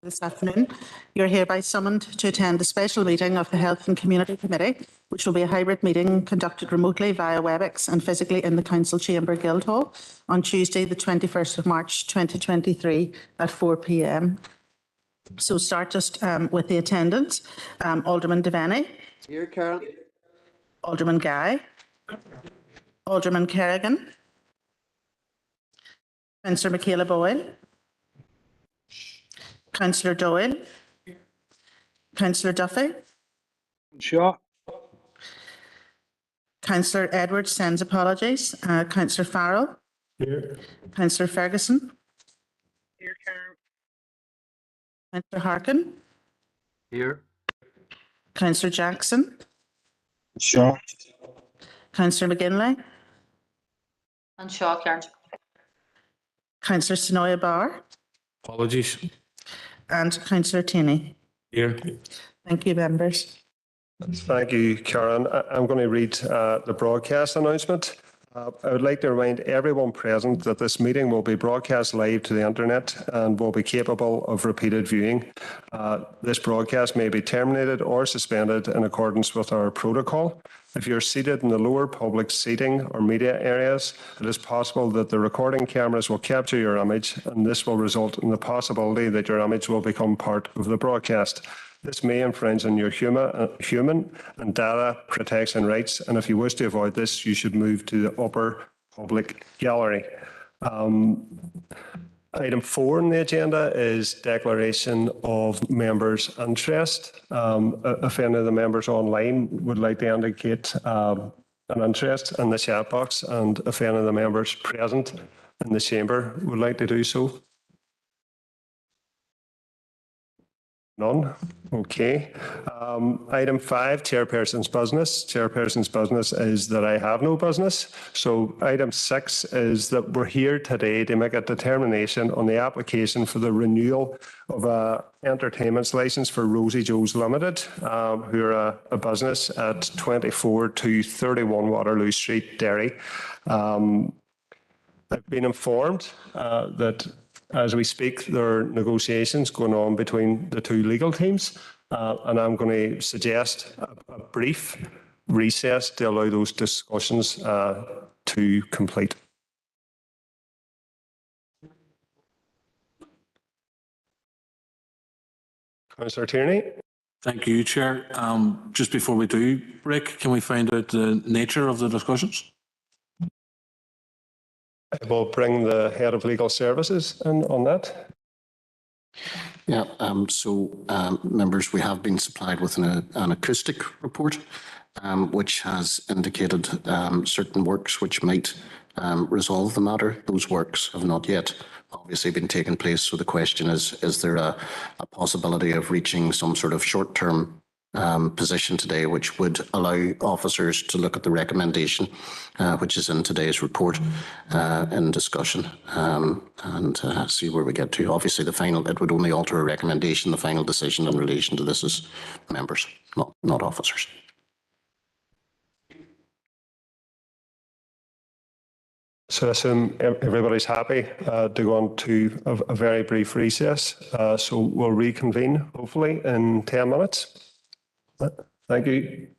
this afternoon. You're hereby summoned to attend a special meeting of the Health and Community Committee, which will be a hybrid meeting conducted remotely via WebEx and physically in the Council Chamber Guildhall on Tuesday, the 21st of March 2023 at 4 p.m. So start just with the attendance. Alderman Devaney. Here, Karen. Alderman Guy. Alderman Kerrigan. Councillor Michaela Boyle. Councillor Doyle. Councillor Duffy. Sure. Councillor Edwards sends apologies. Councillor Farrell. Here. Councillor Ferguson. Here, Karen. Councillor Harkin. Here. Councillor Jackson. Sure. Councillor McGinley. And Shaw, Karen. Councillor Sonoya Barr. Apologies. And Councillor Tierney. Here. Thank you, members. Thank you, Karen. I'm going to read the broadcast announcement. I would like to remind everyone present that this meeting will be broadcast live to the internet and will be capable of repeated viewing. This broadcast may be terminated or suspended in accordance with our protocol. If you're seated in the lower public seating or media areas, it is possible that the recording cameras will capture your image, and this will result in the possibility that your image will become part of the broadcast. This may infringe on your human and data protection rights, and if you wish to avoid this, you should move to the upper public gallery. Item 4 on the agenda is declaration of members' interest. If any of the members online would like to indicate an interest in the chat box, and if any of the members present in the chamber would like to do so. None? Okay. Item 5, Chairperson's business. Chairperson's business is that I have no business. So item 6 is that we're here today to make a determination on the application for the renewal of a entertainment's licence for Rosie Joe's Limited, who are a business at 24 to 31 Waterloo Street, Derry. I've been informed that as we speak, there are negotiations going on between the two legal teams, and I'm going to suggest a brief recess to allow those discussions to complete. Councillor Tierney. Thank you, Chair. Just before we do break, can we find out the nature of the discussions? I will bring the head of legal services in on that. Yeah, members, we have been supplied with an acoustic report, which has indicated certain works which might resolve the matter. Those works have not yet obviously been taken place. So the question is there a possibility of reaching some sort of short-term position today, which would allow officers to look at the recommendation, which is in today's report, in discussion, and see where we get to. Obviously, it would only alter a recommendation. The final decision in relation to this is members, not officers. So I assume everybody's happy to go on to a very brief recess. So we'll reconvene, hopefully, in 10 minutes. Thank you.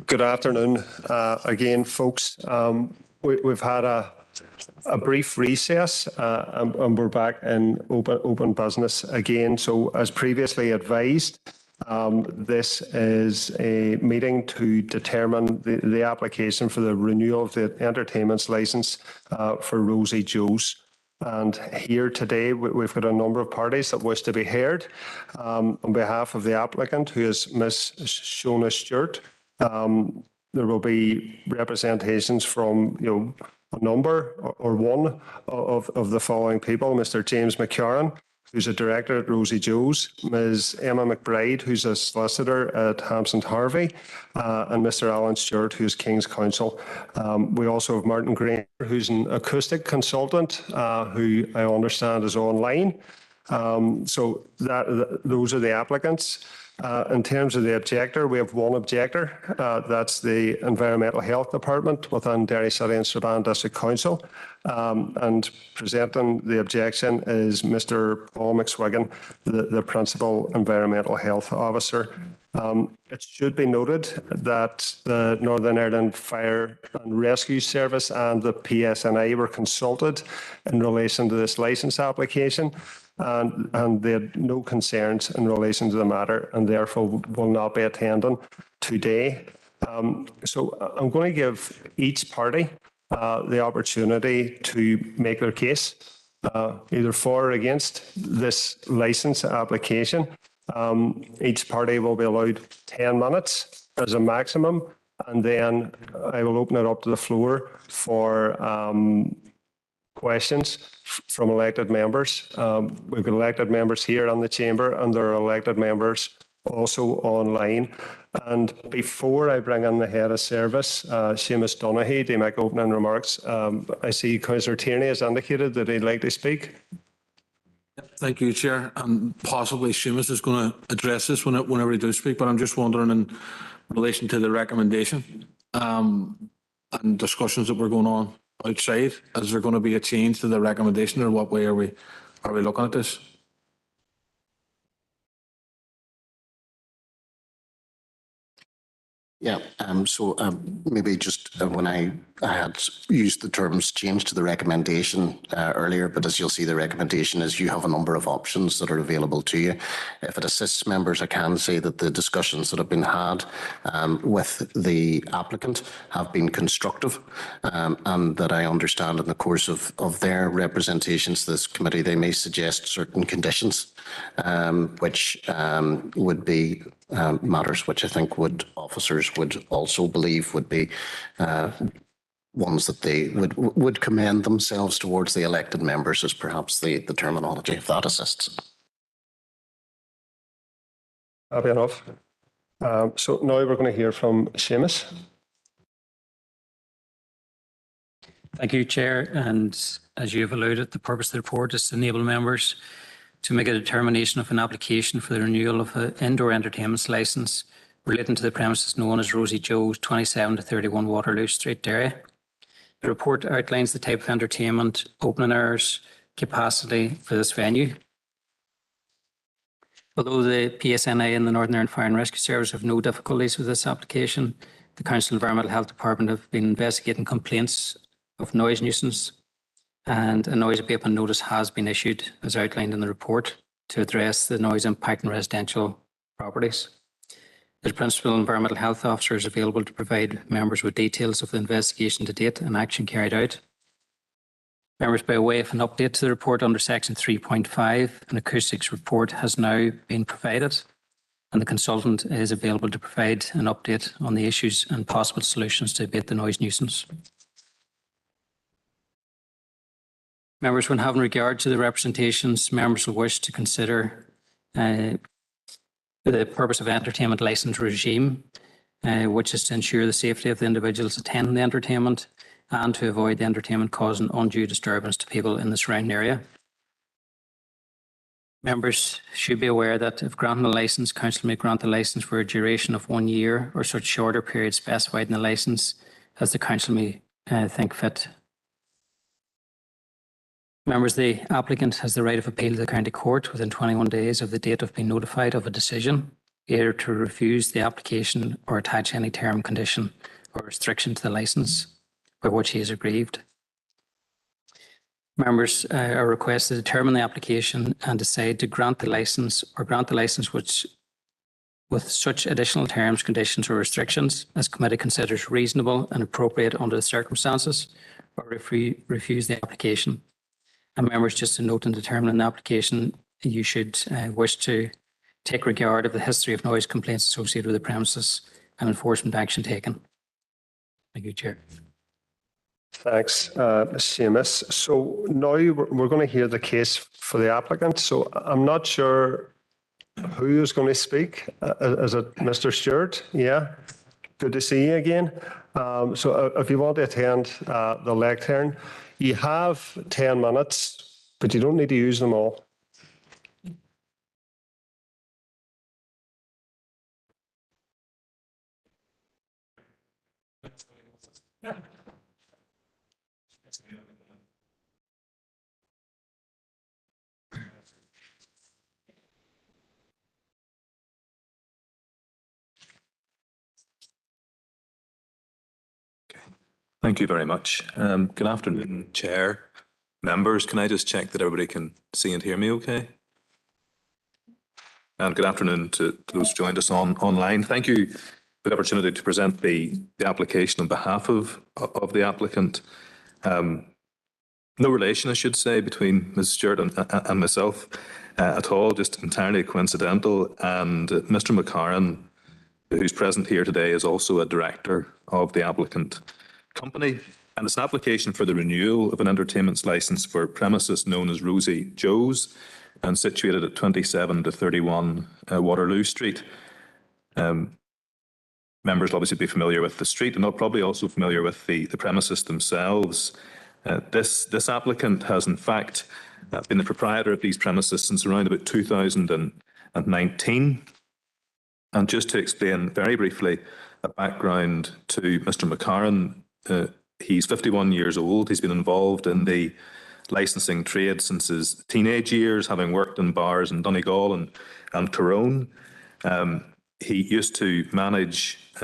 Good afternoon again, folks. We've had a brief recess and we're back in open business again. So as previously advised, this is a meeting to determine the application for the renewal of the entertainment's licence for Rosie Joes. And here today, we've got a number of parties that wish to be heard. On behalf of the applicant, who is Ms. Shona Stewart, there will be representations from, a number or one of the following people: Mr. James McCarran, who's a director at Rosie Joes, Ms. Emma McBride, who's a solicitor at Hampson Harvey, and Mr. Alan Stewart, who's King's Counsel. We also have Martin Granger, who's an acoustic consultant, who I understand is online. So those are the applicants. In terms of the objector, we have one objector. That's the Environmental Health Department within Derry City and Strabane District Council. And presenting the objection is Mr. Paul McSwiggan, the Principal Environmental Health Officer. It should be noted that the Northern Ireland Fire and Rescue Service and the PSNI were consulted in relation to this licence application. And they had no concerns in relation to the matter and therefore will not be attending today. So I'm going to give each party the opportunity to make their case, either for or against this licence application. Each party will be allowed 10 minutes as a maximum, and then I will open it up to the floor for questions from elected members. We've got elected members here in the chamber, and there are elected members also online. And before I bring in the head of service, Seamus Donaghy, to make opening remarks, I see Councillor Tierney has indicated that he'd like to speak. Thank you, Chair. And possibly Seamus is going to address this whenever he does speak, but I'm just wondering in relation to the recommendation and discussions that were going on outside, is there going to be a change to the recommendation, or what way are we looking at this? Yeah, so maybe just when I had used the terms change to the recommendation earlier, but as you'll see, the recommendation is you have a number of options that are available to you. If it assists members, I can say that the discussions that have been had with the applicant have been constructive, and that I understand in the course of their representations to this committee, they may suggest certain conditions, which would be matters which I think officers would also believe would be ones that they would commend themselves towards the elected members, is perhaps the terminology, if that assists. Happy enough. So now we're going to hear from Seamus. Thank you, Chair. And as you have alluded, the purpose of the report is to enable members to make a determination of an application for the renewal of an indoor entertainment licence relating to the premises known as Rosie Joes, 27 to 31 Waterloo Street, Derry. The report outlines the type of entertainment, opening hours, capacity for this venue. Although the PSNI and the Northern Ireland Fire and Rescue Service have no difficulties with this application, the Council Environmental Health Department have been investigating complaints of noise nuisance, and a noise abatement notice has been issued, as outlined in the report, to address the noise impact on residential properties. The Principal Environmental Health Officer is available to provide members with details of the investigation to date and action carried out. Members, by way of an update to the report under section 3.5, an acoustics report has now been provided, and the consultant is available to provide an update on the issues and possible solutions to abate the noise nuisance. Members, when having regard to the representations, members will wish to consider the purpose of entertainment licence regime, which is to ensure the safety of the individuals attending the entertainment and to avoid the entertainment causing undue disturbance to people in the surrounding area. Members should be aware that if granting a licence, Council may grant the licence for a duration of 1 year or such shorter period specified in the licence as the Council may think fit. Members, the applicant has the right of appeal to the County Court within 21 days of the date of being notified of a decision, either to refuse the application or attach any term, condition or restriction to the licence by which he is aggrieved. Members are requested to determine the application and decide to grant the licence or grant the licence with such additional terms, conditions or restrictions as committee considers reasonable and appropriate under the circumstances, or refuse the application. And members, just to note in determining the application, you should wish to take regard of the history of noise complaints associated with the premises and enforcement action taken. Thank you, Chair. Thanks, Seamus. So now we're going to hear the case for the applicant. So I'm not sure who is going to speak. Is it Mr. Stewart? Yeah. Good to see you again. So if you want to attend the lectern, you have 10 minutes, but you don't need to use them all. Thank you very much. Good afternoon, Chair, members. Can I just check that everybody can see and hear me okay? And good afternoon to those who joined us online. Thank you for the opportunity to present the application on behalf of the applicant. No relation, I should say, between Ms. Stewart and myself at all, just entirely coincidental. And Mr. McCarran, who's present here today, is also a director of the applicant company, and it's an application for the renewal of an entertainment's licence for premises known as Rosie Joe's and situated at 27 to 31 Waterloo Street. Members will obviously be familiar with the street and they're probably also familiar with the premises themselves. This applicant has in fact been the proprietor of these premises since around about 2019. And just to explain very briefly a background to Mr. McCarran, he's 51 years old. He's been involved in the licensing trade since his teenage years, having worked in bars in Donegal and Tyrone. He used to manage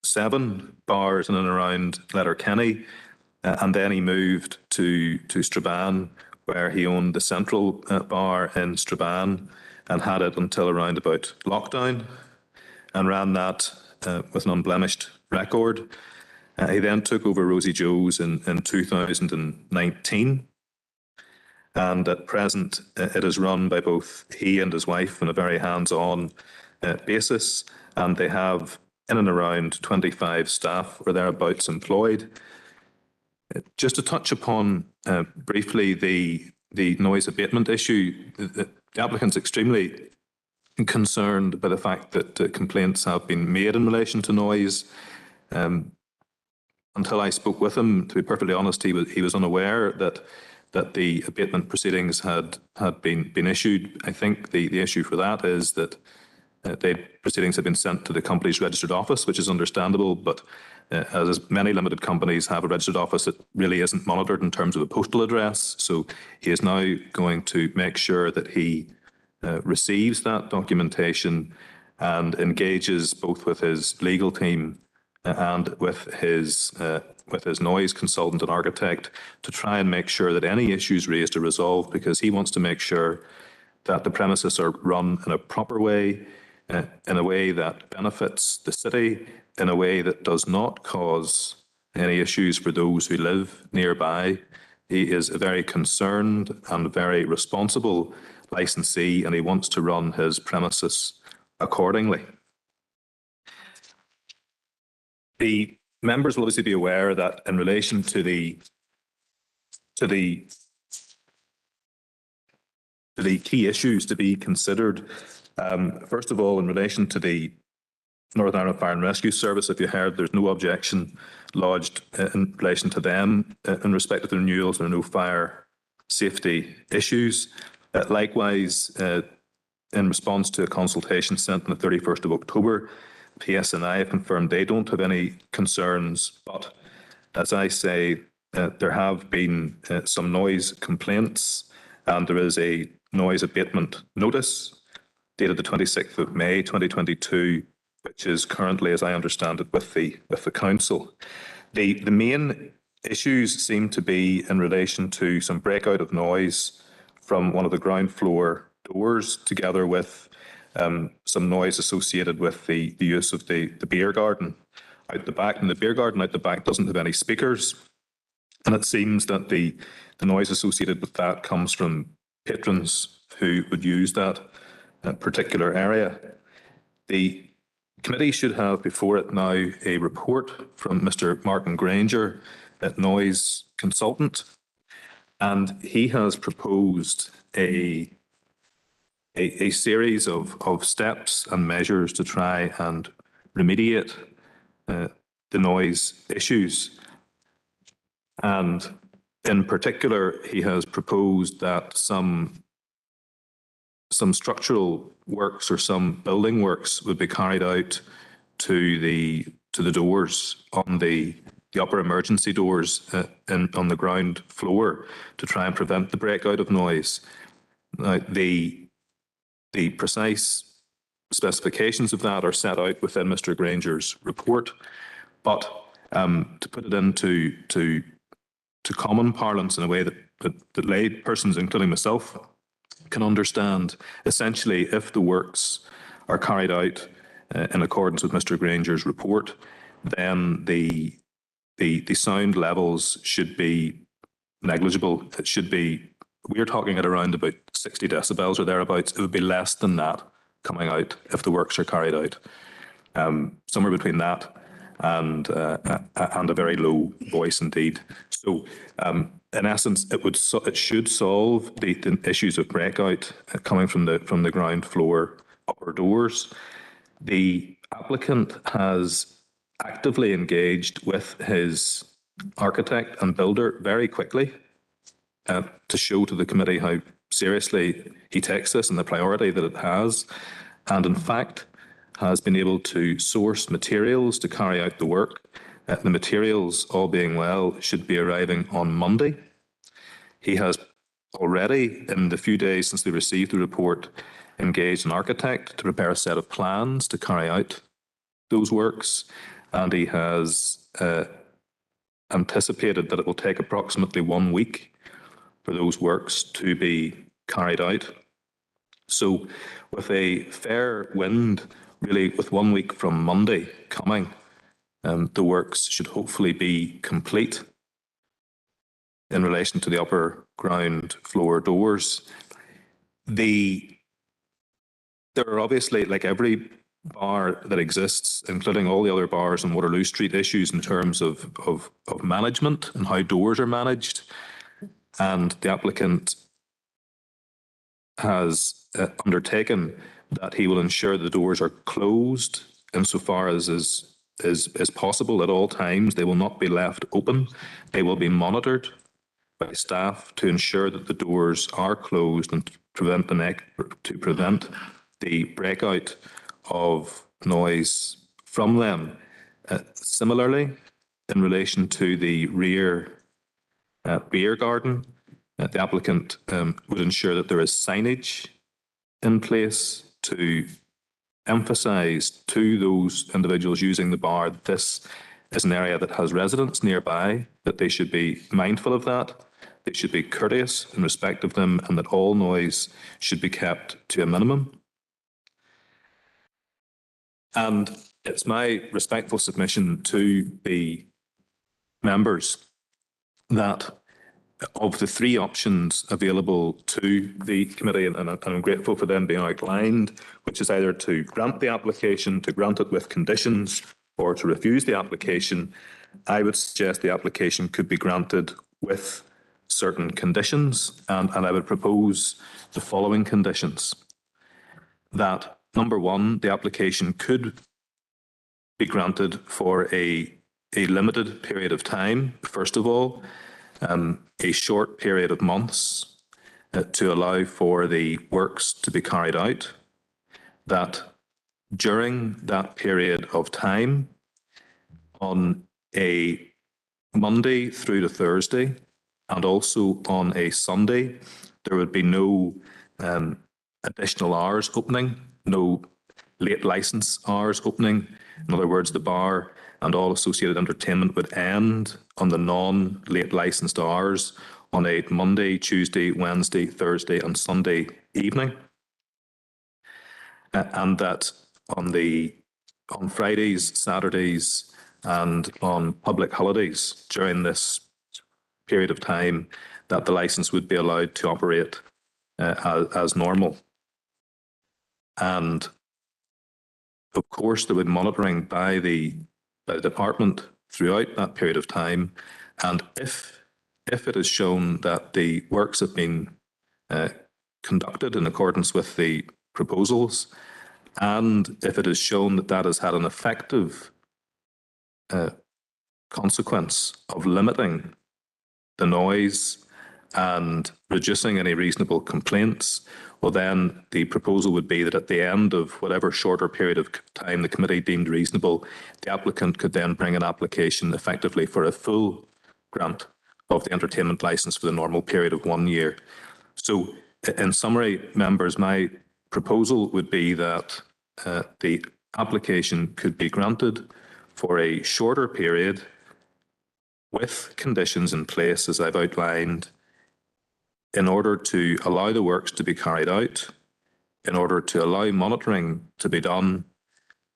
7 bars in and around Letterkenny, and then he moved to Strabane, where he owned the Central Bar in Strabane and had it until around about lockdown, and ran that with an unblemished record. He then took over Rosie Joe's in 2019. And at present, it is run by both he and his wife on a very hands-on basis. And they have in and around 25 staff or thereabouts employed. Just to touch upon briefly the noise abatement issue, the applicant's extremely concerned by the fact that complaints have been made in relation to noise. Until I spoke with him, to be perfectly honest, he was unaware that the abatement proceedings had been issued. I think the issue for that is that the proceedings have been sent to the company's registered office, which is understandable, but as many limited companies have a registered office, it really isn't monitored in terms of a postal address. So he is now going to make sure that he receives that documentation and engages both with his legal team and with his noise consultant and architect to try and make sure that any issues raised are resolved, because he wants to make sure that the premises are run in a proper way, in a way that benefits the city, in a way that does not cause any issues for those who live nearby. He is a very concerned and very responsible licensee, and he wants to run his premises accordingly. The members will obviously be aware that in relation to the key issues to be considered, first of all, in relation to the Northern Ireland Fire and Rescue Service, if you heard, there's no objection lodged in relation to them in respect of the renewals. There are no fire safety issues. Likewise, in response to a consultation sent on the 31st of October, PSNI have confirmed they don't have any concerns, but as I say, there have been some noise complaints and there is a noise abatement notice. dated the 26th of May 2022, which is currently, as I understand it, with the council. The main issues seem to be in relation to some breakout of noise from one of the ground floor doors, together with some noise associated with the use of the beer garden out the back. And the beer garden out the back doesn't have any speakers. And it seems that the noise associated with that comes from patrons who would use that particular area. The committee should have before it now a report from Mr. Martin Granger, a noise consultant, and he has proposed a series of steps and measures to try and remediate the noise issues. And in particular, he has proposed that some structural works or some building works would be carried out to the doors on the upper emergency doors on the ground floor to try and prevent the breakout of noise. Now, the precise specifications of that are set out within Mr. Granger's report, but to put it into common parlance in a way that lay persons, including myself, can understand, essentially, if the works are carried out in accordance with Mr. Granger's report, then the sound levels should be negligible. It should be, we're talking at around about 60 decibels or thereabouts. It would be less than that coming out if the works are carried out. Somewhere between that and a very low voice indeed. So, in essence, it should solve the issues of breakout coming from the ground floor upper doors. The applicant has actively engaged with his architect and builder very quickly to show to the committee how seriously he takes this and the priority that it has, and in fact has been able to source materials to carry out the work. The materials, all being well, should be arriving on Monday. He has already, in the few days since they received the report, engaged an architect to prepare a set of plans to carry out those works, and he has anticipated that it will take approximately 1 week for those works to be carried out. So with a fair wind, really with 1 week from Monday coming, the works should hopefully be complete in relation to the upper ground floor doors. There are obviously, like every bar that exists, including all the other bars on Waterloo Street, issues in terms of management and how doors are managed. And the applicant has undertaken that he will ensure the doors are closed insofar as is possible at all times. They will not be left open. They will be monitored by staff to ensure that the doors are closed and to prevent the breakout of noise from them. Similarly, in relation to the rear beer garden, the applicant would ensure that there is signage in place to emphasise to those individuals using the bar that this is an area that has residents nearby, that they should be mindful of that, they should be courteous in respect of them, and that all noise should be kept to a minimum. And it's my respectful submission to the members that of the three options available to the committee, and I'm grateful for them being outlined, which is either to grant the application, to grant it with conditions, or to refuse the application, I would suggest the application could be granted with certain conditions, and I would propose the following conditions. That, number one, the application could be granted for a limited period of time, first of all, a short period of months to allow for the works to be carried out, that during that period of time, on a Monday through to Thursday, and also on a Sunday, there would be no additional hours opening no late licence hours opening. In other words, the bar and all associated entertainment would end on the non-late licensed hours on a Monday, Tuesday, Wednesday, Thursday and Sunday evening. And that on Fridays, Saturdays and on public holidays during this period of time that the licence would be allowed to operate as normal. And of course, there would be monitoring by the department throughout that period of time. And if it is shown that the works have been conducted in accordance with the proposals, and if it is shown that that has had an effective consequence of limiting the noise and reducing any reasonable complaints, well, then the proposal would be that at the end of whatever shorter period of time the committee deemed reasonable, the applicant could then bring an application effectively for a full grant of the entertainment licence for the normal period of 1 year. So, in summary, members, my proposal would be that the application could be granted for a shorter period with conditions in place, as I've outlined, in order to allow the works to be carried out, in order to allow monitoring to be done,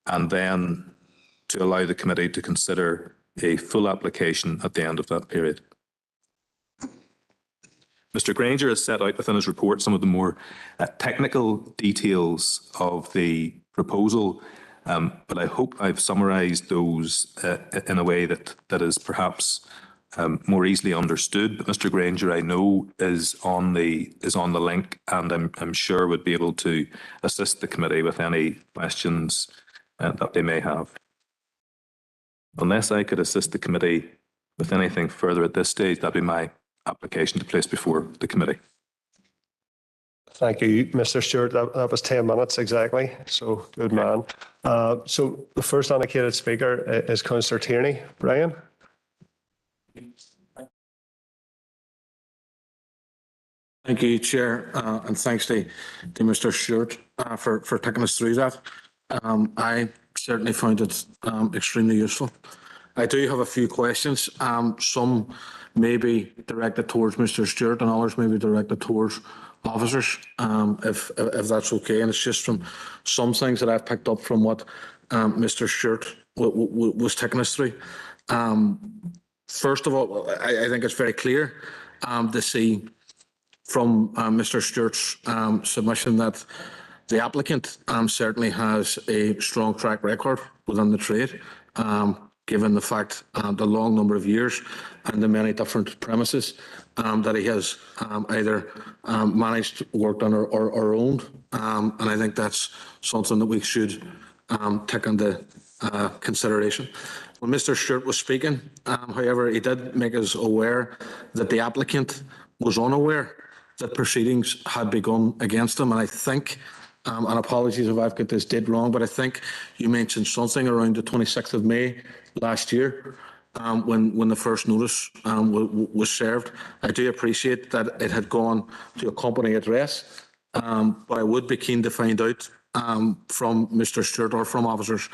and then to allow the committee to consider a full application at the end of that period. Mr. Granger has set out within his report some of the more technical details of the proposal, but I hope I've summarised those in a way that is perhaps more easily understood. But Mr. Granger, I know, is on the link, and I'm sure would be able to assist the committee with any questions that they may have. Unless I could assist the committee with anything further at this stage, that'd be my application to place before the committee. Thank you, Mr. Stewart. That was 10 minutes exactly. So good man. So the first allocated speaker is Councillor Tierney. Brian. Thank you, Chair, and thanks to Mr. Stewart for taking us through that. I certainly found it extremely useful. I do have a few questions. Some may be directed towards Mr. Stewart and others may be directed towards officers, if that's okay. And it's just from some things that I've picked up from what Mr. Stewart was taking us through. First of all, I think it's very clear to see from Mr. Stewart's submission that the applicant certainly has a strong track record within the trade, given the fact the long number of years and the many different premises that he has either managed, worked on or owned. And I think that's something that we should take into consideration. When Mr. Stewart was speaking, however, he did make us aware that the applicant was unaware that proceedings had begun against him. And I think, and apologies if I've got this date wrong, but I think you mentioned something around the 26th of May last year, when the first notice was served. I do appreciate that it had gone to a company address, but I would be keen to find out from Mr. Stewart or from officers,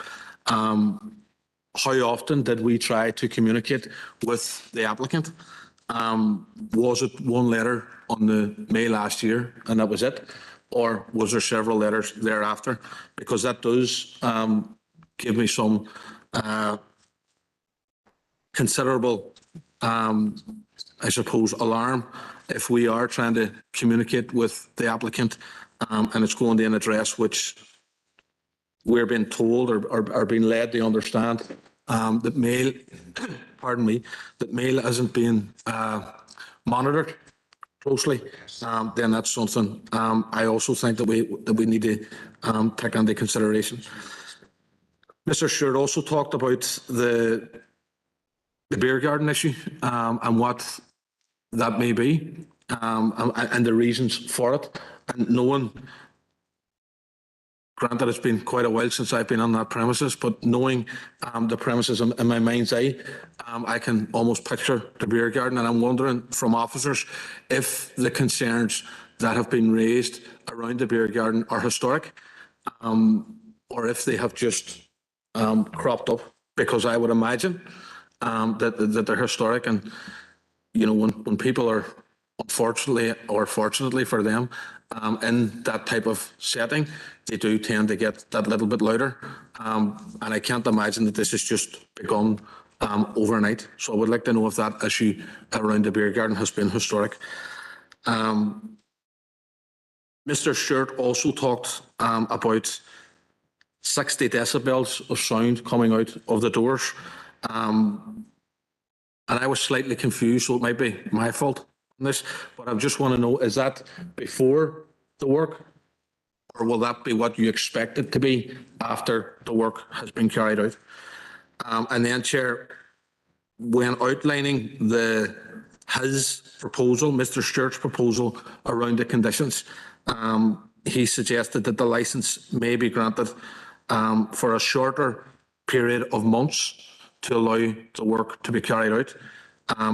how often did we try to communicate with the applicant? Was it one letter on the May last year and that was it? Or was there several letters thereafter? Because that does give me some considerable, I suppose, alarm if we are trying to communicate with the applicant and it's going to an address which we're being told or being led to understand that mail, pardon me, that mail isn't being monitored closely, then that's something I also think that we need to take into consideration. Mr. Stewart also talked about the beer garden issue and what that may be and the reasons for it, and knowing, granted it's been quite a while since I've been on that premises, but knowing the premises in my mind's eye, I can almost picture the beer garden, and I'm wondering from officers if the concerns that have been raised around the beer garden are historic, or if they have just cropped up, because I would imagine that they're historic. And, you know, when people are, unfortunately or fortunately for them, in that type of setting, they do tend to get that little bit louder. And I can't imagine that this has just begun overnight. So I would like to know if that issue around the beer garden has been historic. Mr. Stewart also talked about 60 decibels of sound coming out of the doors. And I was slightly confused, so it might be my fault on this, but I just want to know, is that before the work, or will that be what you expect it to be after the work has been carried out? And then, Chair, when outlining his proposal, Mr. Stewart's proposal around the conditions, he suggested that the licence may be granted for a shorter period of months to allow the work to be carried out,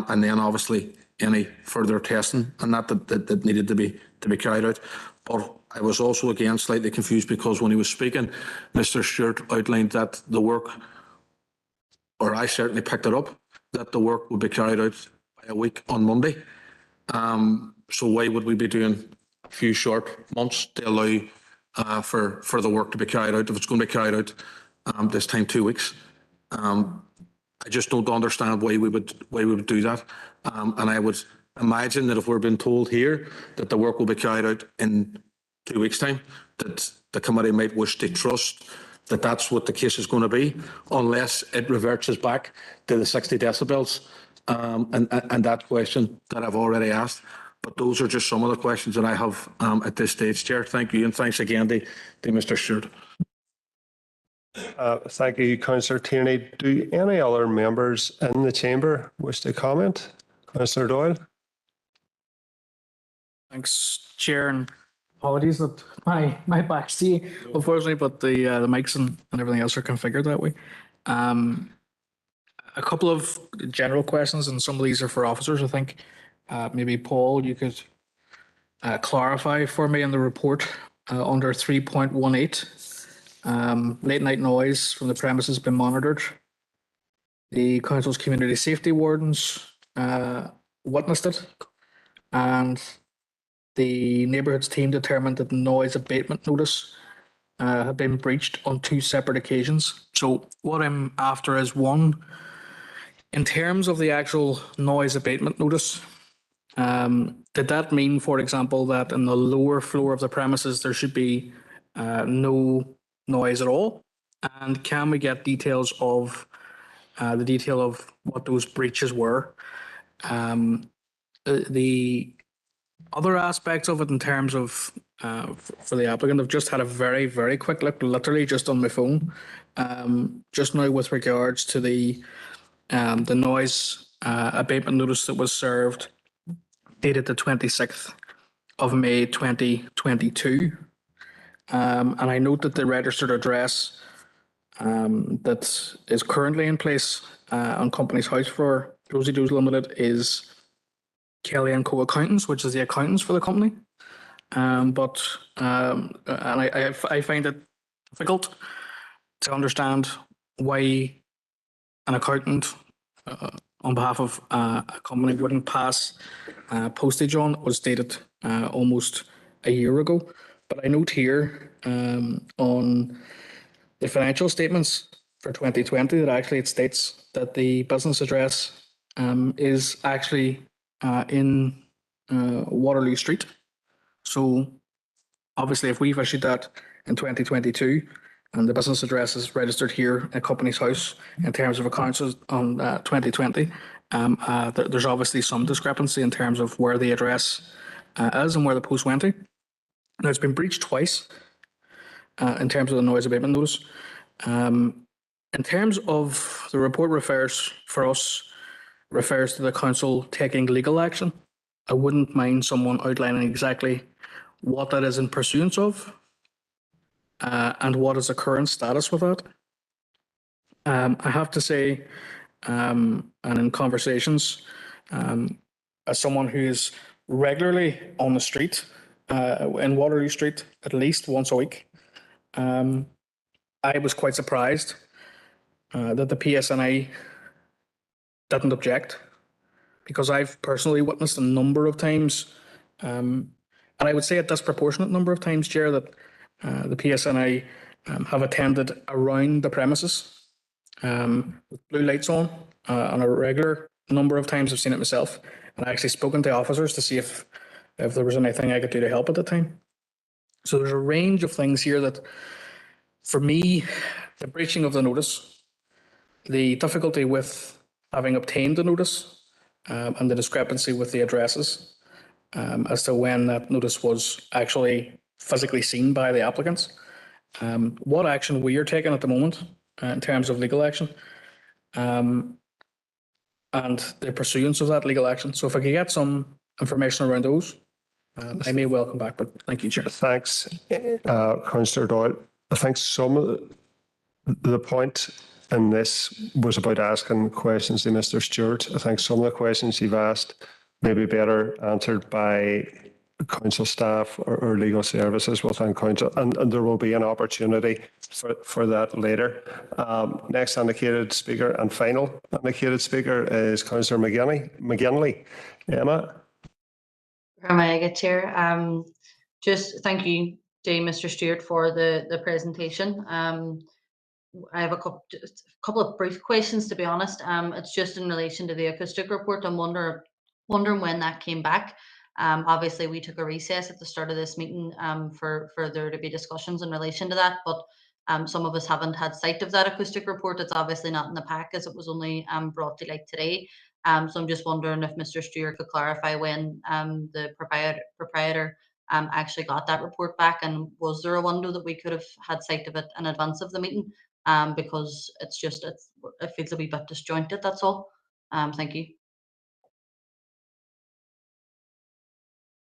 and then obviously any further testing and that needed to be carried out. But I was also again slightly confused because when he was speaking, Mr. Stewart outlined that the work, or I certainly picked it up, that the work would be carried out by a week on Monday. So why would we be doing a few short months to allow for the work to be carried out if it's going to be carried out this time 2 weeks? I just don't understand why we would do that. And I would imagine that if we're being told here that the work will be carried out in 2 weeks' time, that the committee might wish to trust that that's what the case is going to be, unless it reverts us back to the 60 decibels and that question that I've already asked. But those are just some of the questions that I have at this stage, Chair. Thank you, and thanks again to Mr. Stewart. Thank you, Councillor Tierney. Do any other members in the chamber wish to comment? Councillor Doyle? Thanks, Chair, and apologies that my back's to you, unfortunately, but the mics and everything else are configured that way. A couple of general questions, and some of these are for officers, I think. Maybe Paul, you could clarify for me in the report under 3.18. Late night noise from the premises has been monitored. The council's community safety wardens witnessed it, and the neighbourhoods team determined that the noise abatement notice had been breached on 2 separate occasions. So what I'm after is, one, in terms of the actual noise abatement notice, did that mean, for example, that in the lower floor of the premises there should be no noise at all? And can we get details of the detail of what those breaches were? The other aspects of it in terms of for the applicant, I've just had a very, very quick look, literally just on my phone, just now with regards to the noise abatement notice that was served, dated the 26th of May 2022. And I note that the registered address that is currently in place on Company's House for Rosie Does Limited is Kelly & Co Accountants, which is the accountants for the company. And I find it difficult to understand why an accountant on behalf of a company wouldn't pass postage on. It was dated almost a year ago. But I note here on the financial statements for 2020 that actually it states that the business address is actually in Waterloo Street. So obviously if we've issued that in 2022 and the business address is registered here at Company's House in terms of accounts on 2020, there's obviously some discrepancy in terms of where the address is and where the post went to. Now, it's been breached twice in terms of the noise abatement notice. In terms of the report refers to the council taking legal action. I wouldn't mind someone outlining exactly what that is in pursuance of and what is the current status with that. I have to say, and in conversations, as someone who is regularly on the street, in Waterloo Street at least once a week, I was quite surprised that the PSNI didn't object, because I've personally witnessed a number of times, and I would say a disproportionate number of times, Chair, that the PSNI have attended around the premises with blue lights on a regular number of times. I've seen it myself, and I actually spoken to officers to see if there was anything I could do to help at the time. So there's a range of things here that, for me, the breaching of the notice, the difficulty with having obtained the notice, and the discrepancy with the addresses as to when that notice was actually physically seen by the applicants. What action we are taking at the moment in terms of legal action, and the pursuance of that legal action. So if I could get some information around those, I may well come back, but thank you, Chair. Thanks, Councillor Doyle. I think some of the point in this was about asking questions to Mr. Stewart. I think some of the questions you've asked may be better answered by council staff or legal services within council, and there will be an opportunity for that later. Next indicated speaker and final indicated speaker is Councillor McGinley. Emma. Chair. Just thank you to Mr. Stewart for the presentation. I have a couple of brief questions, to be honest. It's just in relation to the acoustic report. I'm wondering when that came back. Obviously, we took a recess at the start of this meeting for there to be discussions in relation to that, but some of us haven't had sight of that acoustic report. It's obviously not in the pack, as it was only brought to light today. So I'm just wondering if Mr. Stewart could clarify when the proprietor actually got that report back, and was there a window that we could have had sight of it in advance of the meeting? Because it feels a wee bit disjointed, that's all. Thank you.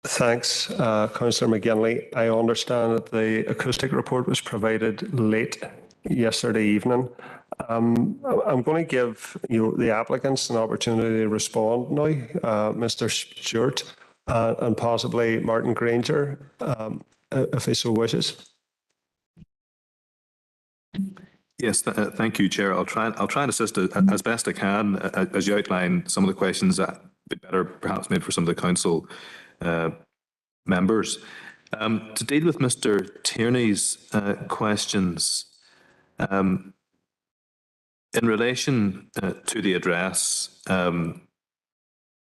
Thanks, Councillor McGinley. I understand that the acoustic report was provided late yesterday evening. I'm going to give the applicants an opportunity to respond now, Mr. Stewart and possibly Martin Granger, if he so wishes. Yes, thank you, Chair. I'll try and assist as best I can, as you outline some of the questions that would be better perhaps made for some of the council members. To deal with Mr. Tierney's questions, in relation to the address,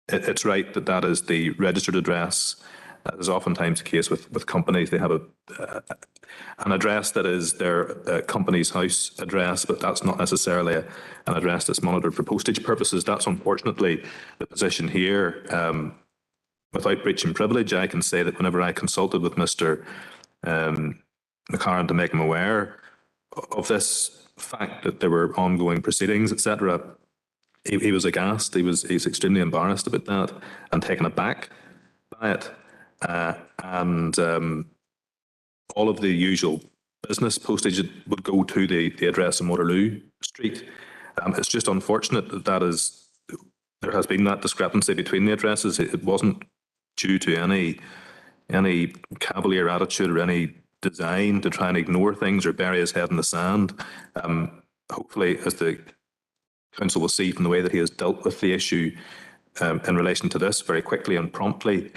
it's right that is the registered address. That is oftentimes the case with companies. They have an address that is their company's house address, but that's not necessarily an address that's monitored for postage purposes. That's unfortunately the position here. Without breaching privilege, I can say that whenever I consulted with Mr. McCarron to make him aware of this fact that there were ongoing proceedings, etc., he was aghast. He's extremely embarrassed about that and taken aback by it. And all of the usual business postage would go to the address in Waterloo Street. It's just unfortunate that there has been that discrepancy between the addresses. It wasn't due to any cavalier attitude or any design to try and ignore things or bury his head in the sand. Hopefully, as the council will see from the way that he has dealt with the issue in relation to this very quickly and promptly,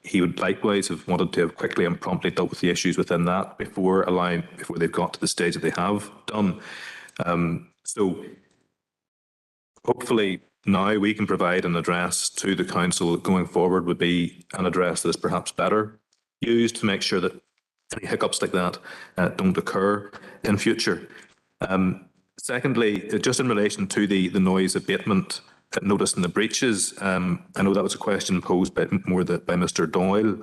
he would likewise have wanted to have quickly and promptly dealt with the issues within that before they've got to the stage that they have done. So hopefully now we can provide an address to the council going forward would be an address that is perhaps better used to make sure that any hiccups like that don't occur in future. Secondly, just in relation to the noise abatement notice in the breaches, I know that was a question posed by Mr. Doyle.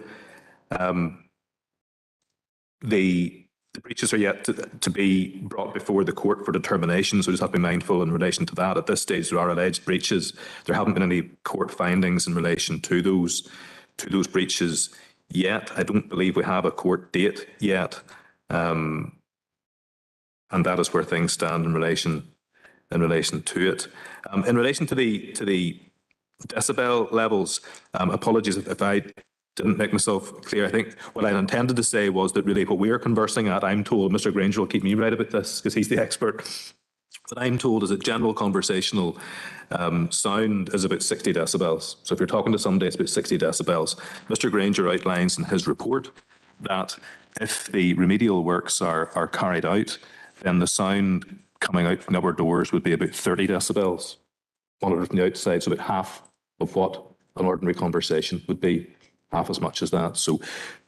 The breaches are yet to be brought before the court for determination, so just have to be mindful in relation to that. At this stage, there are alleged breaches. There haven't been any court findings in relation to those breaches yet. I don't believe we have a court date yet, and that is where things stand in relation to it. In relation to the decibel levels, apologies if I didn't make myself clear. I think what I intended to say was that really what we're conversing at, I'm told, Mr. Granger will keep me right about this because he's the expert, but I'm told is that general conversational sound is about 60 decibels. So if you're talking to somebody, it's about 60 decibels. Mr. Granger outlines in his report that if the remedial works are carried out, then the sound coming out from the upper doors would be about 30 decibels. Monitored from the outside, so about half of what an ordinary conversation would be, half as much as that. So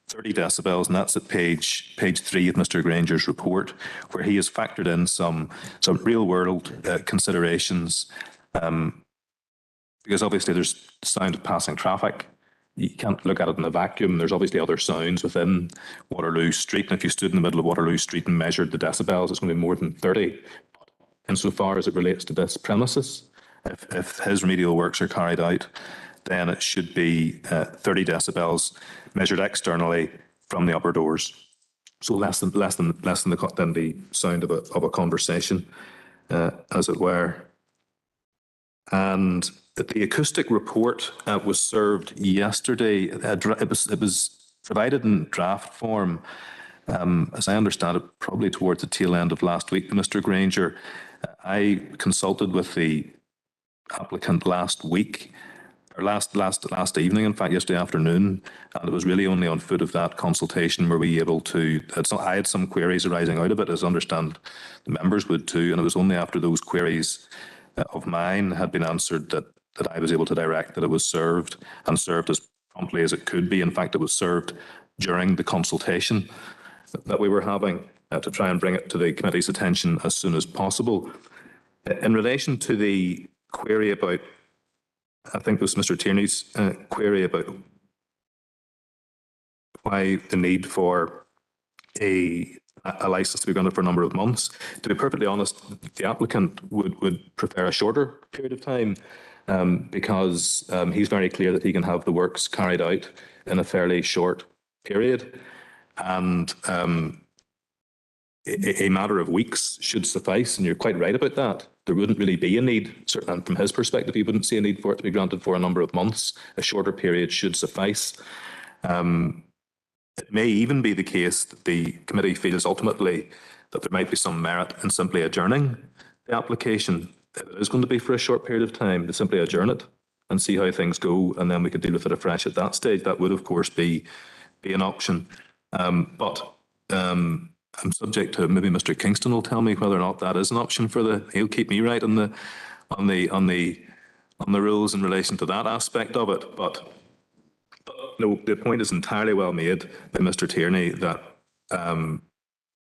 30 decibels, and that's at page 3 of Mr. Granger's report, where he has factored in some real world considerations, because obviously there's sound of passing traffic. You can't look at it in a vacuum. There's obviously other sounds within Waterloo Street, and if you stood in the middle of Waterloo Street and measured the decibels, it's going to be more than 30. Insofar as it relates to this premises, if his remedial works are carried out, then it should be 30 decibels measured externally from the upper doors. So less than the sound of a conversation, as it were. And the acoustic report was served yesterday. It was provided in draft form, as I understand it, probably towards the tail end of last week. Mr. Granger, I consulted with the applicant last week, or last evening, in fact, yesterday afternoon, and it was really only on foot of that consultation were we able to. I had some queries arising out of it, as I understand the members would too, and it was only after those queries of mine had been answered that I was able to direct that it was served, and served as promptly as it could be. In fact, it was served during the consultation that we were having to try and bring it to the committee's attention as soon as possible. In relation to the query about, I think it was Mr. Tierney's query about why the need for a licence to be granted for a number of months. To be perfectly honest, the applicant would prefer a shorter period of time because he's very clear that he can have the works carried out in a fairly short period, and a matter of weeks should suffice, and you're quite right about that. There wouldn't really be a need, certainly from his perspective, he wouldn't see a need for it to be granted for a number of months. A shorter period should suffice. It may even be the case that the committee feels ultimately that there might be some merit in simply adjourning the application. If it is going to be for a short period of time, to simply adjourn it and see how things go, and then we could deal with it afresh at that stage. That would, of course, be an option. But I'm subject to, maybe Mr. Kingston will tell me whether or not that is an option for he'll keep me right on the rules in relation to that aspect of it. But no, the point is entirely well made by Mr. Tierney that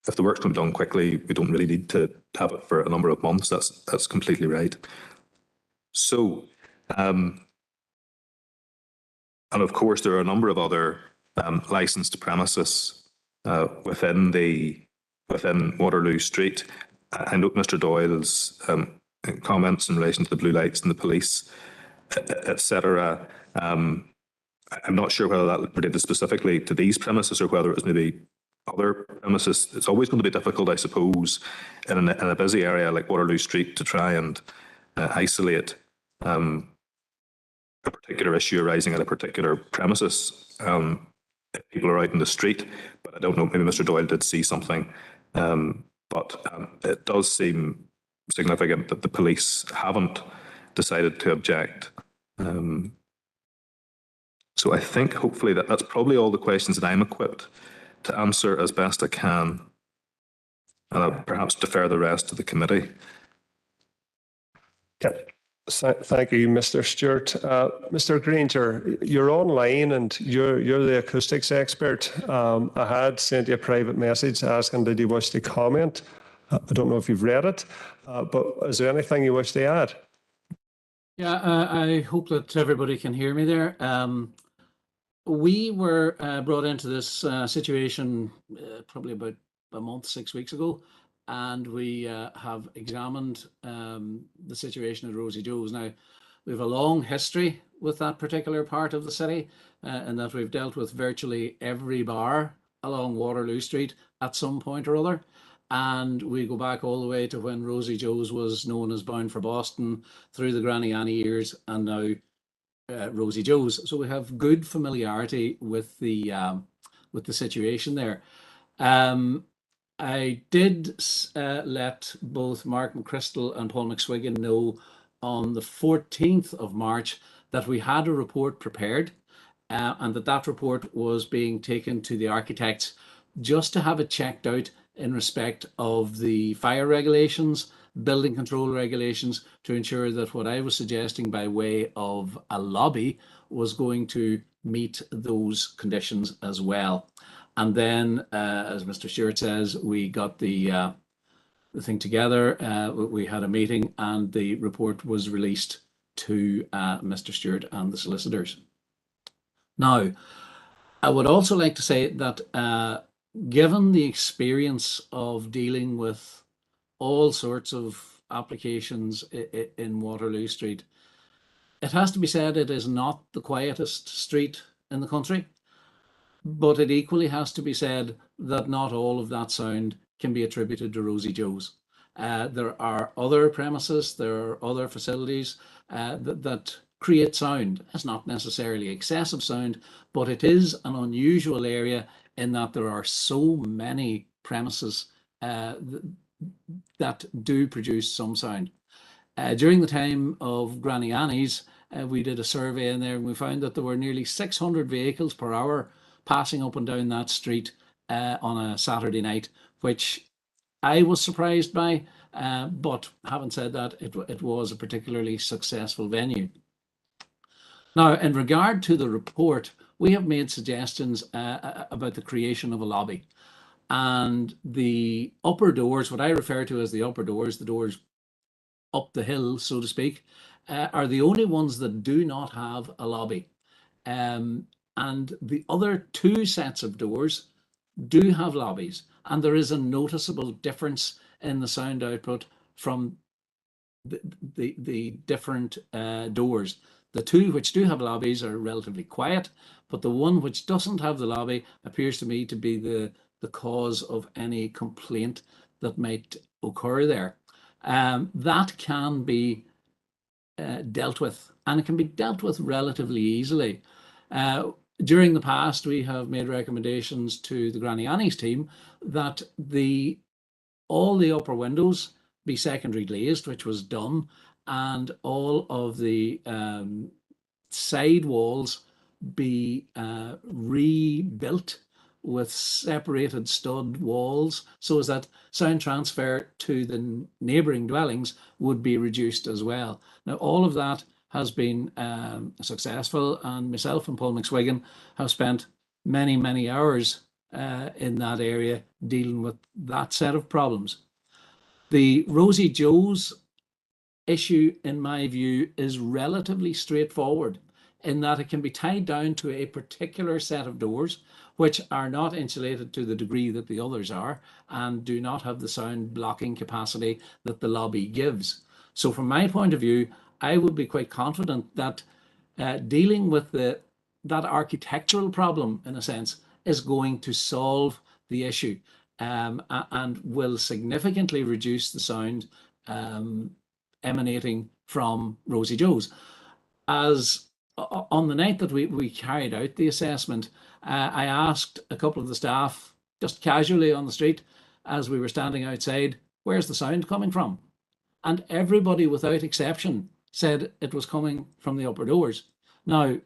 if the work's been done quickly, we don't really need to have it for a number of months. That's completely right. So, and of course, there are a number of other licensed premises within Waterloo Street. I note Mr. Doyle's comments in relation to the blue lights and the police, etc. I'm not sure whether that related specifically to these premises or whether it was maybe other premises. It's always going to be difficult, I suppose, in a busy area like Waterloo Street to try and isolate a particular issue arising at a particular premises. If people are out in the street, but I don't know, maybe Mr. Doyle did see something. But it does seem significant that the police haven't decided to object. So I think hopefully that's probably all the questions that I'm equipped to answer as best I can. And I'll perhaps defer the rest to the committee. Yeah. Thank you, Mr. Stewart. Mr. Granger, you're online and you're the acoustics expert. I had sent you a private message asking did you wish to comment. I don't know if you've read it, but is there anything you wish to add? Yeah, I hope that everybody can hear me there. We were brought into this situation probably about a month, 6 weeks ago, and we have examined the situation at Rosie Joe's. Now, we have a long history with that particular part of the city, in that we've dealt with virtually every bar along Waterloo Street at some point or other. And we go back all the way to when Rosie Joe's was known as Bound for Boston, through the Granny Annie years, and now Rosie Joe's. So we have good familiarity with the situation there. I did let both Mark McChrystal and Paul McSwiggan know on the 14th of March that we had a report prepared and that report was being taken to the architects just to have it checked out in respect of the fire regulations, building control regulations, to ensure that what I was suggesting by way of a lobby was going to meet those conditions as well. And then, as Mr. Stewart says, we got the thing together. We had a meeting and the report was released to Mr. Stewart and the solicitors. Now, I would also like to say that given the experience of dealing with all sorts of applications in Waterloo Street, it has to be said it is not the quietest street in the country. But it equally has to be said that not all of that sound can be attributed to Rosie Joe's. There are other premises, there are other facilities that create sound. It's not necessarily excessive sound, but it is an unusual area in that there are so many premises that do produce some sound. During the time of Granny Annie's, we did a survey in there and we found that there were nearly 600 vehicles per hour passing up and down that street on a Saturday night, which I was surprised by, but having said that, it was a particularly successful venue. Now, in regard to the report, we have made suggestions about the creation of a lobby. And the upper doors, what I refer to as the upper doors, the doors up the hill, so to speak, are the only ones that do not have a lobby. And the other two sets of doors do have lobbies, and there is a noticeable difference in the sound output from the different doors. The two which do have lobbies are relatively quiet, but the one which doesn't have the lobby appears to me to be the cause of any complaint that might occur there. That can be dealt with, and it can be dealt with relatively easily. During the past, we have made recommendations to the Granny Annie's team that all the upper windows be secondary glazed, which was done, and all of the side walls be rebuilt with separated stud walls so as that sound transfer to the neighbouring dwellings would be reduced as well. Now, all of that has been successful, and myself and Paul McSwiggan have spent many, many hours in that area dealing with that set of problems. The Rosie Joe's issue, in my view, is relatively straightforward in that it can be tied down to a particular set of doors which are not insulated to the degree that the others are and do not have the sound blocking capacity that the lobby gives. So from my point of view, I would be quite confident that dealing with that architectural problem, in a sense, is going to solve the issue and will significantly reduce the sound emanating from Rosie Joe's. As on the night that we carried out the assessment, I asked a couple of the staff just casually on the street as we were standing outside, where's the sound coming from? And everybody without exception said it was coming from the upper doors. Now,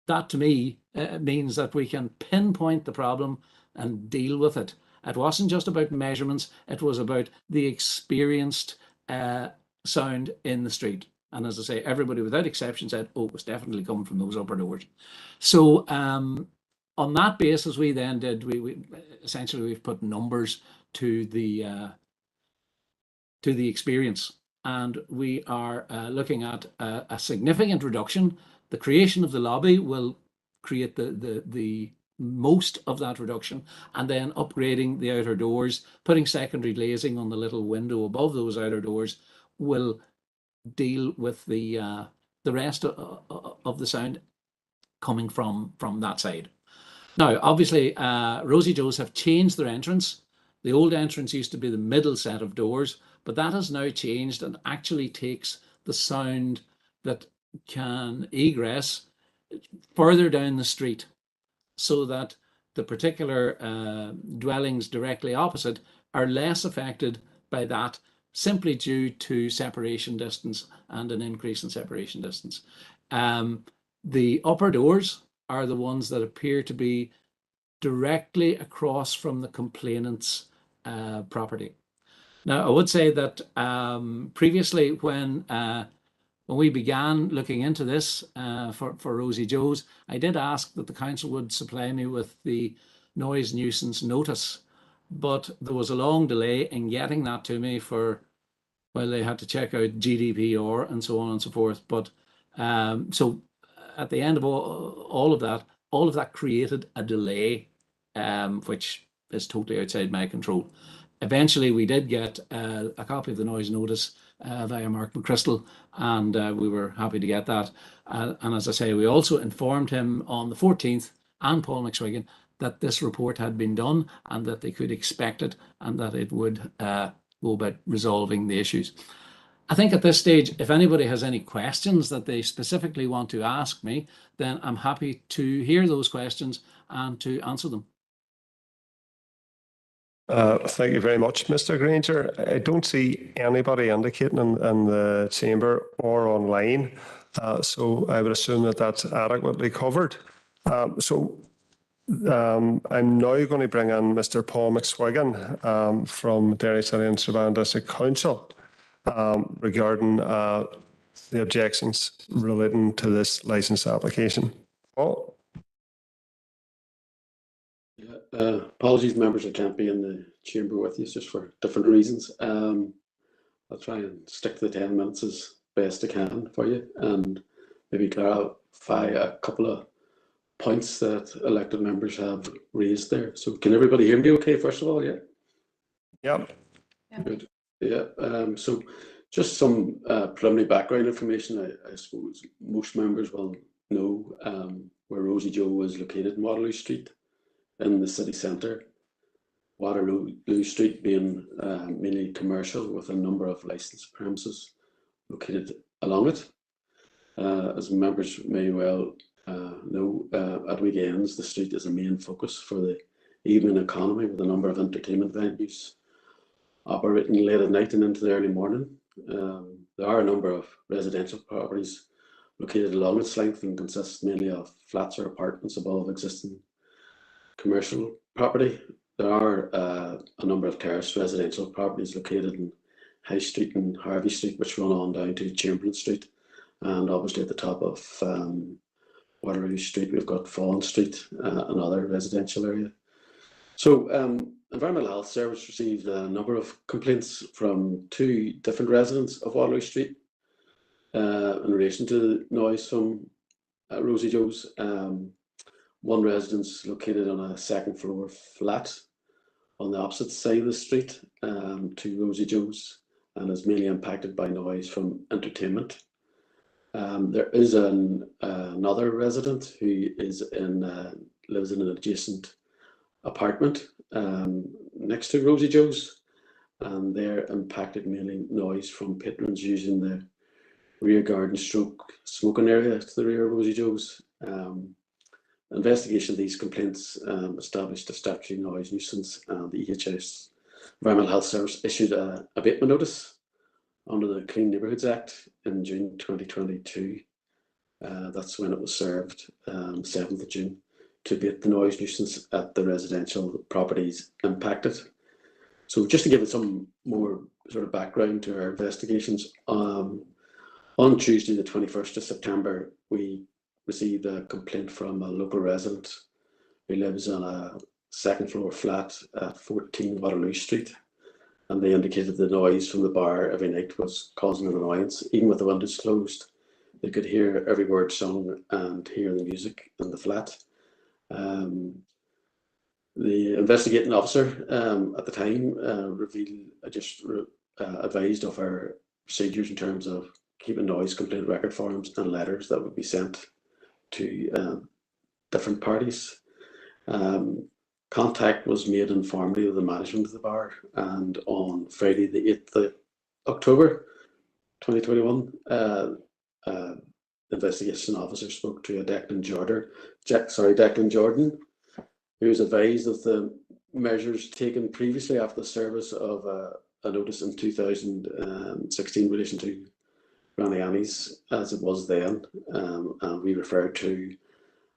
that to me means that we can pinpoint the problem and deal with it. It wasn't just about measurements, it was about the experienced sound in the street. And as I say, everybody without exception said, oh, it was definitely coming from those upper doors. So on that basis, we then did, we essentially we've put numbers to the experience. And we are looking at a significant reduction. The creation of the lobby will create the most of that reduction, and then upgrading the outer doors, putting secondary glazing on the little window above those outer doors will deal with the rest of the sound coming from that side. Now, obviously, Rosie Joe's have changed their entrance. The old entrance used to be the middle set of doors, but that has now changed and actually takes the sound that can egress further down the street so that the particular dwellings directly opposite are less affected by that, simply due to separation distance and an increase in separation distance. The upper doors are the ones that appear to be directly across from the complainant's property. Now, I would say that previously, when we began looking into this for Rosie Joe's, I did ask that the council would supply me with the noise nuisance notice, but there was a long delay in getting that to me while they had to check out GDPR and so on and so forth. But so at the end of all of that created a delay, which is totally outside my control. Eventually, we did get a copy of the noise notice via Mark McChrystal, and we were happy to get that. And as I say, we also informed him on the 14th and Paul McSwiggan that this report had been done and that they could expect it and that it would go about resolving the issues. I think at this stage, if anybody has any questions that they specifically want to ask me, then I'm happy to hear those questions and to answer them. Thank you very much, Mr. Granger. I don't see anybody indicating in the chamber or online, so I would assume that that's adequately covered. I'm now going to bring in Mr. Paul McSwiggan from Derry City and Strabane District Council regarding the objections relating to this licence application. Paul? Apologies, members, I can't be in the chamber with you just for different reasons. I'll try and stick to the 10 minutes as best I can for you and maybe clarify a couple of points that elected members have raised there. So can everybody hear me okay, first of all? Yeah? Yep. Good. Yeah. So just some preliminary background information. I suppose most members will know where Rosie Joe is located in Waterloo Street in the city centre. Waterloo Street being mainly commercial with a number of licensed premises located along it. As members may well know, at weekends the street is a main focus for the evening economy with a number of entertainment venues operating late at night and into the early morning. There are a number of residential properties located along its length and consist mainly of flats or apartments above existing commercial property. There are a number of terraced residential properties located in High Street and Harvey Street, which run on down to Chamberlain Street. And obviously at the top of Waterloo Street, we've got Fawn Street, another residential area. So Environmental Health Service received a number of complaints from 2 different residents of Waterloo Street in relation to noise from Rosie Joe's. One residence located on a 2nd floor flat on the opposite side of the street to Rosie Joe's and is mainly impacted by noise from entertainment. There is another resident who lives in an adjacent apartment next to Rosie Joe's, and they're impacted mainly noise from patrons using the rear garden smoking area to the rear of Rosie Joe's. Investigation of these complaints established a statutory noise nuisance, and the EHS Environmental Health Service issued an abatement notice under the Clean Neighbourhoods Act in June 2022. That's when it was served, 7th of June, to abate the noise nuisance at the residential properties impacted. So just to give it some more sort of background to our investigations, on Tuesday the 21st of September, we received a complaint from a local resident who lives on a 2nd floor flat at 14 Waterloo Street, and they indicated the noise from the bar every night was causing an annoyance. Even with the windows closed, they could hear every word sung and hear the music in the flat. The investigating officer at the time advised of our procedures in terms of keeping noise complaint record forms and letters that would be sent to different parties. Contact was made informally with the management of the bar, and on Friday the 8th of October 2021, investigation officer spoke to a Declan Jordan, who was advised of the measures taken previously after the service of a notice in 2016 in relation to Granny Annie's, as it was then, and we referred to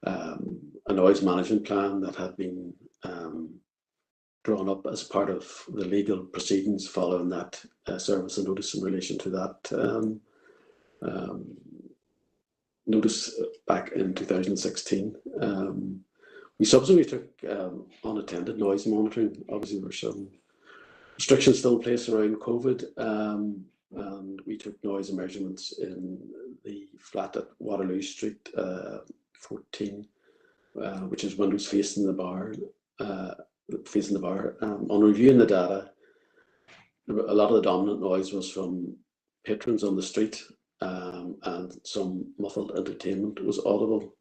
a noise management plan that had been drawn up as part of the legal proceedings following that service and notice in relation to that notice back in 2016. We subsequently took unattended noise monitoring. Obviously, there were some restrictions still in place around COVID, and we took noise measurements in the flat at Waterloo Street 14, which is windows facing the bar. On reviewing the data, a lot of the dominant noise was from patrons on the street, and some muffled entertainment was audible.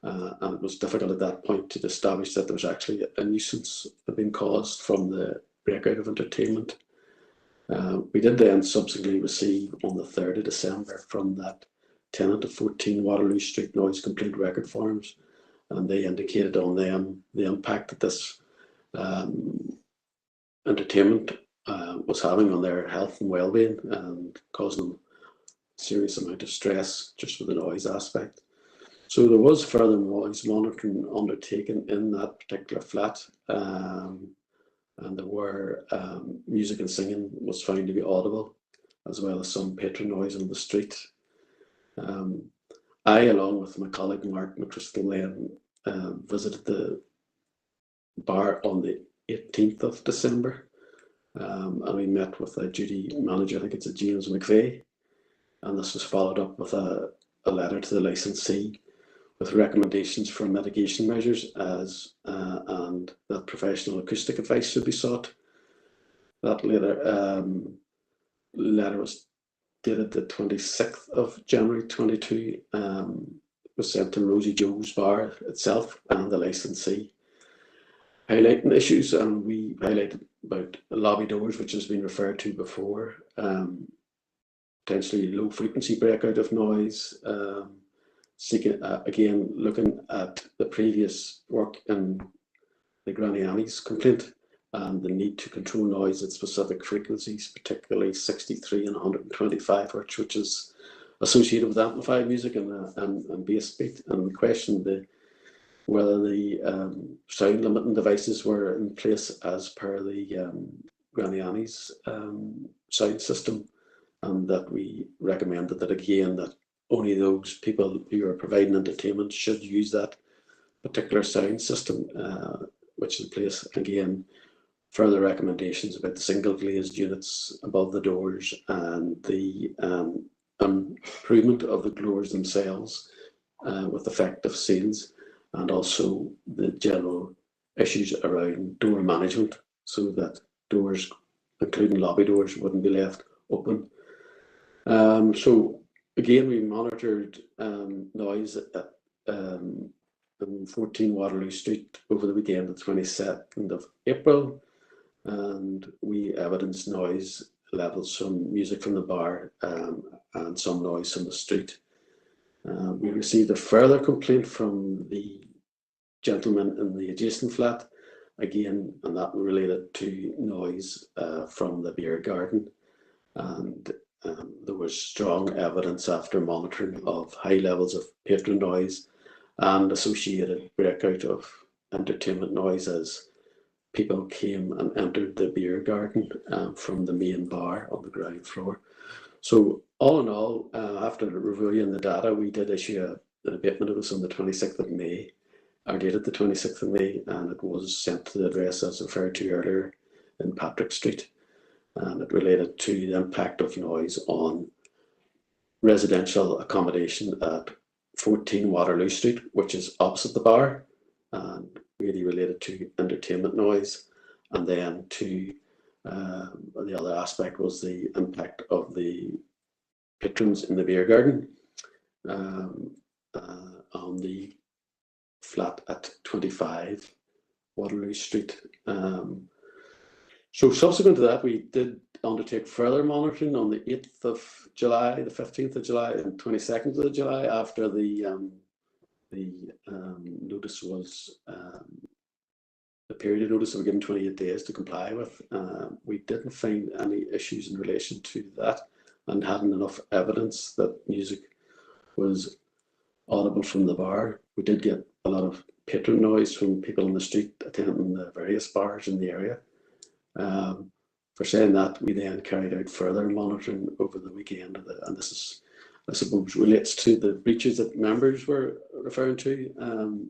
And it was difficult at that point to establish that there was actually a nuisance being caused from the breakout of entertainment. We did then subsequently receive on the 3rd of December from that tenant of 14 Waterloo Street noise complaint record forms, and they indicated on them the impact that this entertainment was having on their health and well-being, and causing them a serious amount of stress just with the noise aspect. So there was further noise monitoring undertaken in that particular flat, and there were music and singing was found to be audible, as well as some patron noise on the street. I, along with my colleague Mark McChrystal, visited the bar on the 18th of December, and we met with a duty manager, I think it's a James McVeigh, and this was followed up with a letter to the licensee with recommendations for mitigation measures and that professional acoustic advice should be sought. That letter was dated the 26th of January 22, was sent to Rosie Joe's bar itself and the licensee, highlighting issues, and we highlighted about lobby doors, which has been referred to before, potentially low frequency breakout of noise, seeking, again, looking at the previous work in the Granny Annie's complaint and the need to control noise at specific frequencies, particularly 63 and 125 hertz, which is associated with amplified music and bass beat. And we questioned whether the sound limiting devices were in place as per the Granny Annie's sound system, and that we recommended that again that only those people who are providing entertainment should use that particular sound system, which is in place. Again, further recommendations about the single glazed units above the doors and the improvement of the doors themselves with effective seals, and also the general issues around door management, so that doors, including lobby doors, wouldn't be left open. So again, we monitored noise at 14 Waterloo Street over the weekend, the 22nd of April, and we evidenced noise levels from music from the bar and some noise from the street. We received a further complaint from the gentleman in the adjacent flat, again, and that related to noise from the beer garden. And there was strong evidence after monitoring of high levels of patron noise and associated breakout of entertainment noise as people came and entered the beer garden from the main bar on the ground floor. So all in all, after reviewing the data, we did issue an abatement notice on the 26th of May, or dated the 26th of May, and it was sent to the address as referred to earlier in Patrick Street. And it related to the impact of noise on residential accommodation at 14 Waterloo Street, which is opposite the bar, and really related to entertainment noise. And then to the other aspect was the impact of the patrons in the beer garden on the flat at 25 Waterloo Street. So subsequent to that, we did undertake further monitoring on the 8th of July, the 15th of July, and 22nd of July after the notice was, the period of notice we were given 28 days to comply with. We didn't find any issues in relation to that and hadn't enough evidence that music was audible from the bar. We did get a lot of patron noise from people on the street attending the various bars in the area. For saying that, we then carried out further monitoring over the weekend, and this is, I suppose, relates to the breaches that members were referring to.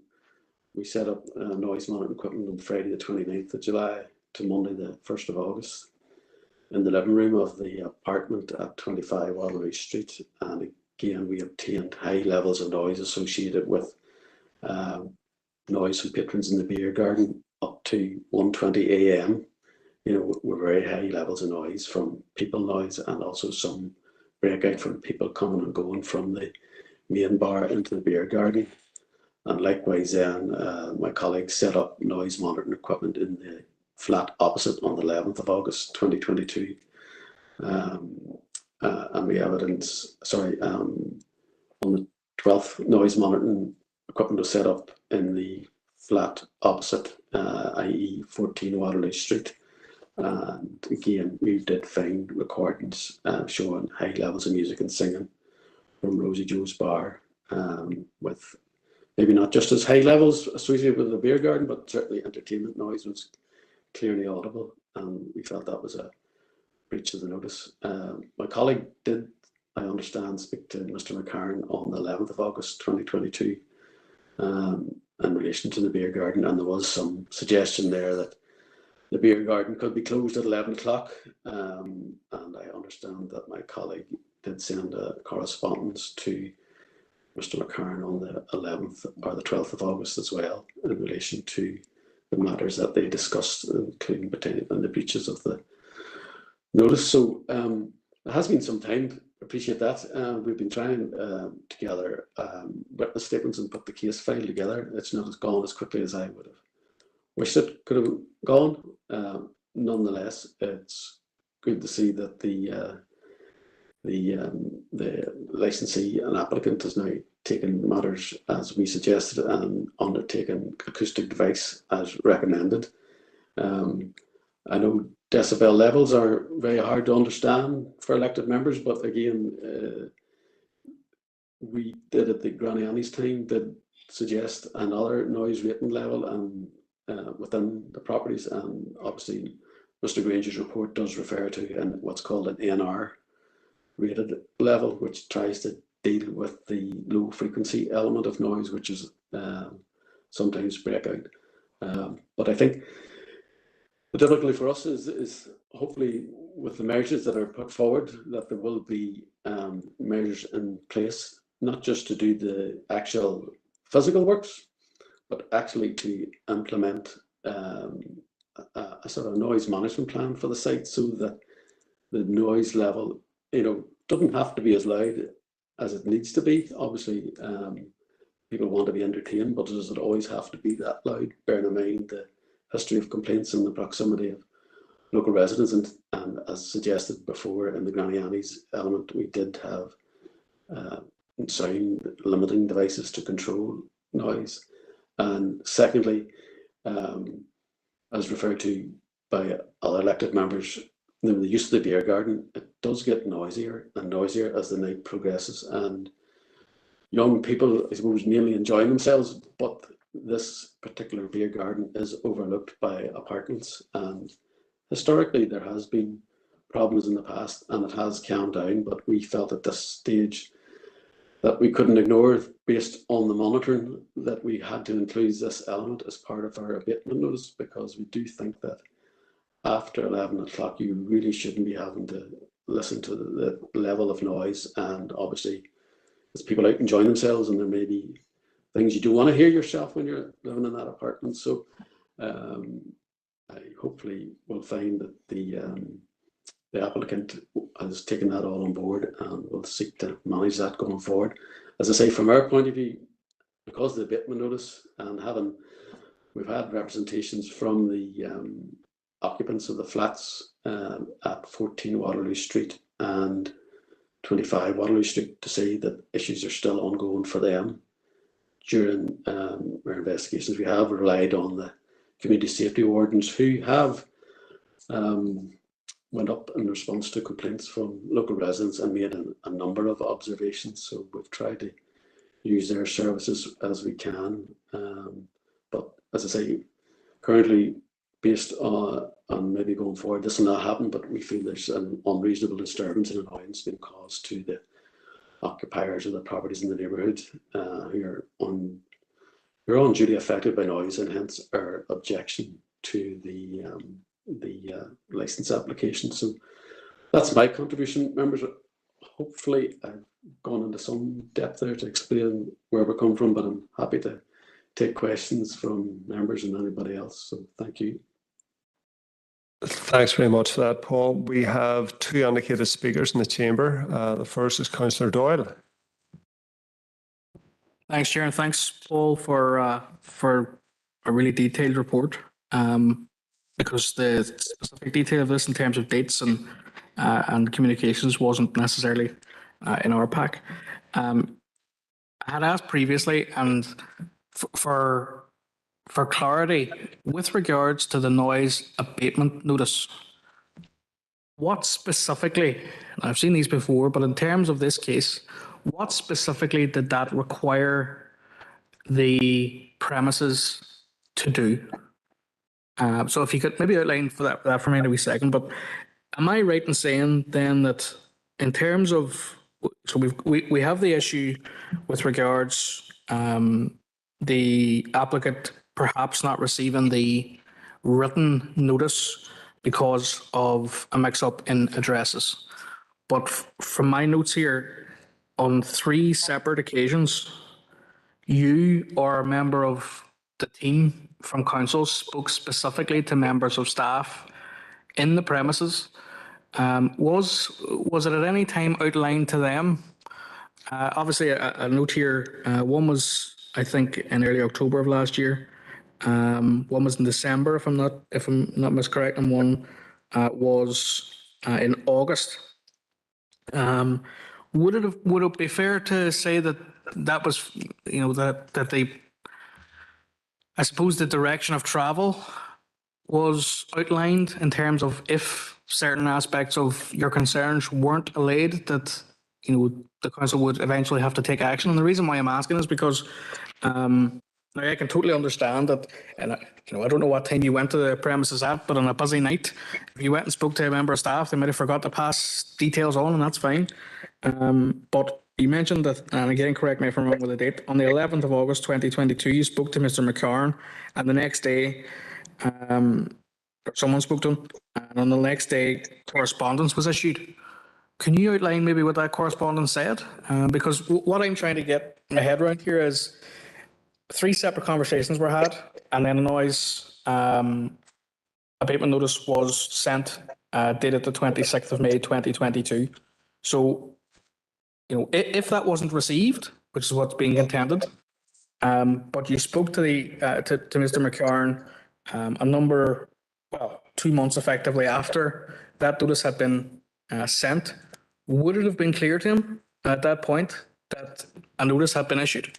We set up noise monitoring equipment on Friday the 29th of July to Monday the 1st of August in the living room of the apartment at 25 Waterloo Street, and again we obtained high levels of noise associated with noise from patrons in the beer garden up to 1:20 a.m. You know, were very high levels of noise from people noise, and also some breakout from people coming and going from the main bar into the beer garden. And likewise then, my colleagues set up noise monitoring equipment in the flat opposite on the 11th of August 2022. And we evidence, on the 12th, noise monitoring equipment was set up in the flat opposite, i.e. 14 Waterloo Street. And again, we did find recordings showing high levels of music and singing from Rosie Joe's bar, with maybe not just as high levels associated with the beer garden, but certainly entertainment noise was clearly audible, and we felt that was a breach of the notice. My colleague did, I understand, speak to Mr. McCarron on the 11th of August 2022 in relation to the beer garden, and there was some suggestion there that the beer garden could be closed at 11 o'clock, and I understand that my colleague did send a correspondence to Mr. McCarron on the 11th or the 12th of August as well in relation to the matters that they discussed, including the breaches of the notice. So it has been some time. Appreciate that. We've been trying to gather witness statements and put the case file together. It's not gone as quickly as I would have wished it could have gone. Nonetheless, it's good to see that the licensee and applicant has now taken matters as we suggested and undertaken acoustic device as recommended. I know decibel levels are very hard to understand for elected members, but again, we did at the Granny Annie's time did suggest another noise rating level and within the properties, and obviously Mr. Granger's report does refer to what's called an NR rated level, which tries to deal with the low frequency element of noise, which is sometimes breakout. But I think the difficulty for us is hopefully with the measures that are put forward that there will be measures in place, not just to do the actual physical works, but actually to implement a sort of noise management plan for the site, so that the noise level, doesn't have to be as loud as it needs to be. Obviously, people want to be entertained, but does it always have to be that loud? Bearing in mind the history of complaints and the proximity of local residents, and as suggested before in the Granny Annie's element, we did have sound limiting devices to control noise. And secondly, as referred to by other elected members, the use of the beer garden, it does get noisier and noisier as the night progresses, and young people, I suppose, mainly enjoying themselves, but this particular beer garden is overlooked by apartments, and historically there has been problems in the past and it has calmed down, but we felt at this stage that we couldn't ignore, based on the monitoring, that we had to include this element as part of our abatement notice, because we do think that after 11 o'clock you really shouldn't be having to listen to the level of noise, and obviously there's people out enjoying themselves and there may be things you do want to hear yourself when you're living in that apartment. So I hopefully will find that the applicant has taken that all on board and will seek to manage that going forward. As I say, from our point of view, because of the abatement notice and we've had representations from the occupants of the flats at 14 Waterloo Street and 25 Waterloo Street to say that issues are still ongoing for them. During our investigations, we have relied on the community safety wardens who have went up in response to complaints from local residents and made a number of observations. So we've tried to use their services as we can. But as I say, currently, based on maybe going forward, this will not happen, but we feel there's an unreasonable disturbance and annoyance being caused to the occupiers of the properties in the neighbourhood who are unduly affected by noise, and hence our objection to the licence application. So that's my contribution, members. Hopefully I've gone into some depth there to explain where we're coming from, but I'm happy to take questions from members and anybody else. So thank you. Thanks very much for that, Paul. We have two indicated speakers in the chamber. The first is Councillor Doyle. Thanks, Chair, and thanks, Paul, for a really detailed report. Because the specific detail of this in terms of dates and communications wasn't necessarily in our pack. I had asked previously, and for clarity, with regards to the noise abatement notice, what specifically, and I've seen these before, but in terms of this case, what specifically did that require the premises to do? So if you could maybe outline for that for me in a wee second, but am I right in saying then that in terms of, so we have the issue with regards the applicant perhaps not receiving the written notice because of a mix-up in addresses. But from my notes here, on 3 separate occasions, you or a member of the team from council spoke specifically to members of staff in the premises. Was it at any time outlined to them? Obviously, a note here. One was, I think, in early October of last year. One was in December, if I'm not miscorrect, and one was in August. Would it be fair to say that was, you know, that they, I suppose, the direction of travel was outlined in terms of if certain aspects of your concerns weren't allayed, that, you know, the council would eventually have to take action? And the reason why I'm asking is because now I can totally understand that, and I don't know what time you went to the premises at, but on a busy night, if you went and spoke to a member of staff, they might have forgot to pass details on, and that's fine. But you mentioned that, and again, correct me if I'm wrong with the date, on the 11th of August 2022, you spoke to Mr. McCarron, and the next day, someone spoke to him, and on the next day, correspondence was issued. Can you outline maybe what that correspondence said? Because what I'm trying to get my head around here is 3 separate conversations were had, and then a noise abatement notice was sent, dated the 26th of May 2022. So, you know, if that wasn't received, which is what's being contended, but you spoke to to Mr. McCarron a number, 2 months effectively after that notice had been sent, would it have been clear to him at that point that a notice had been issued?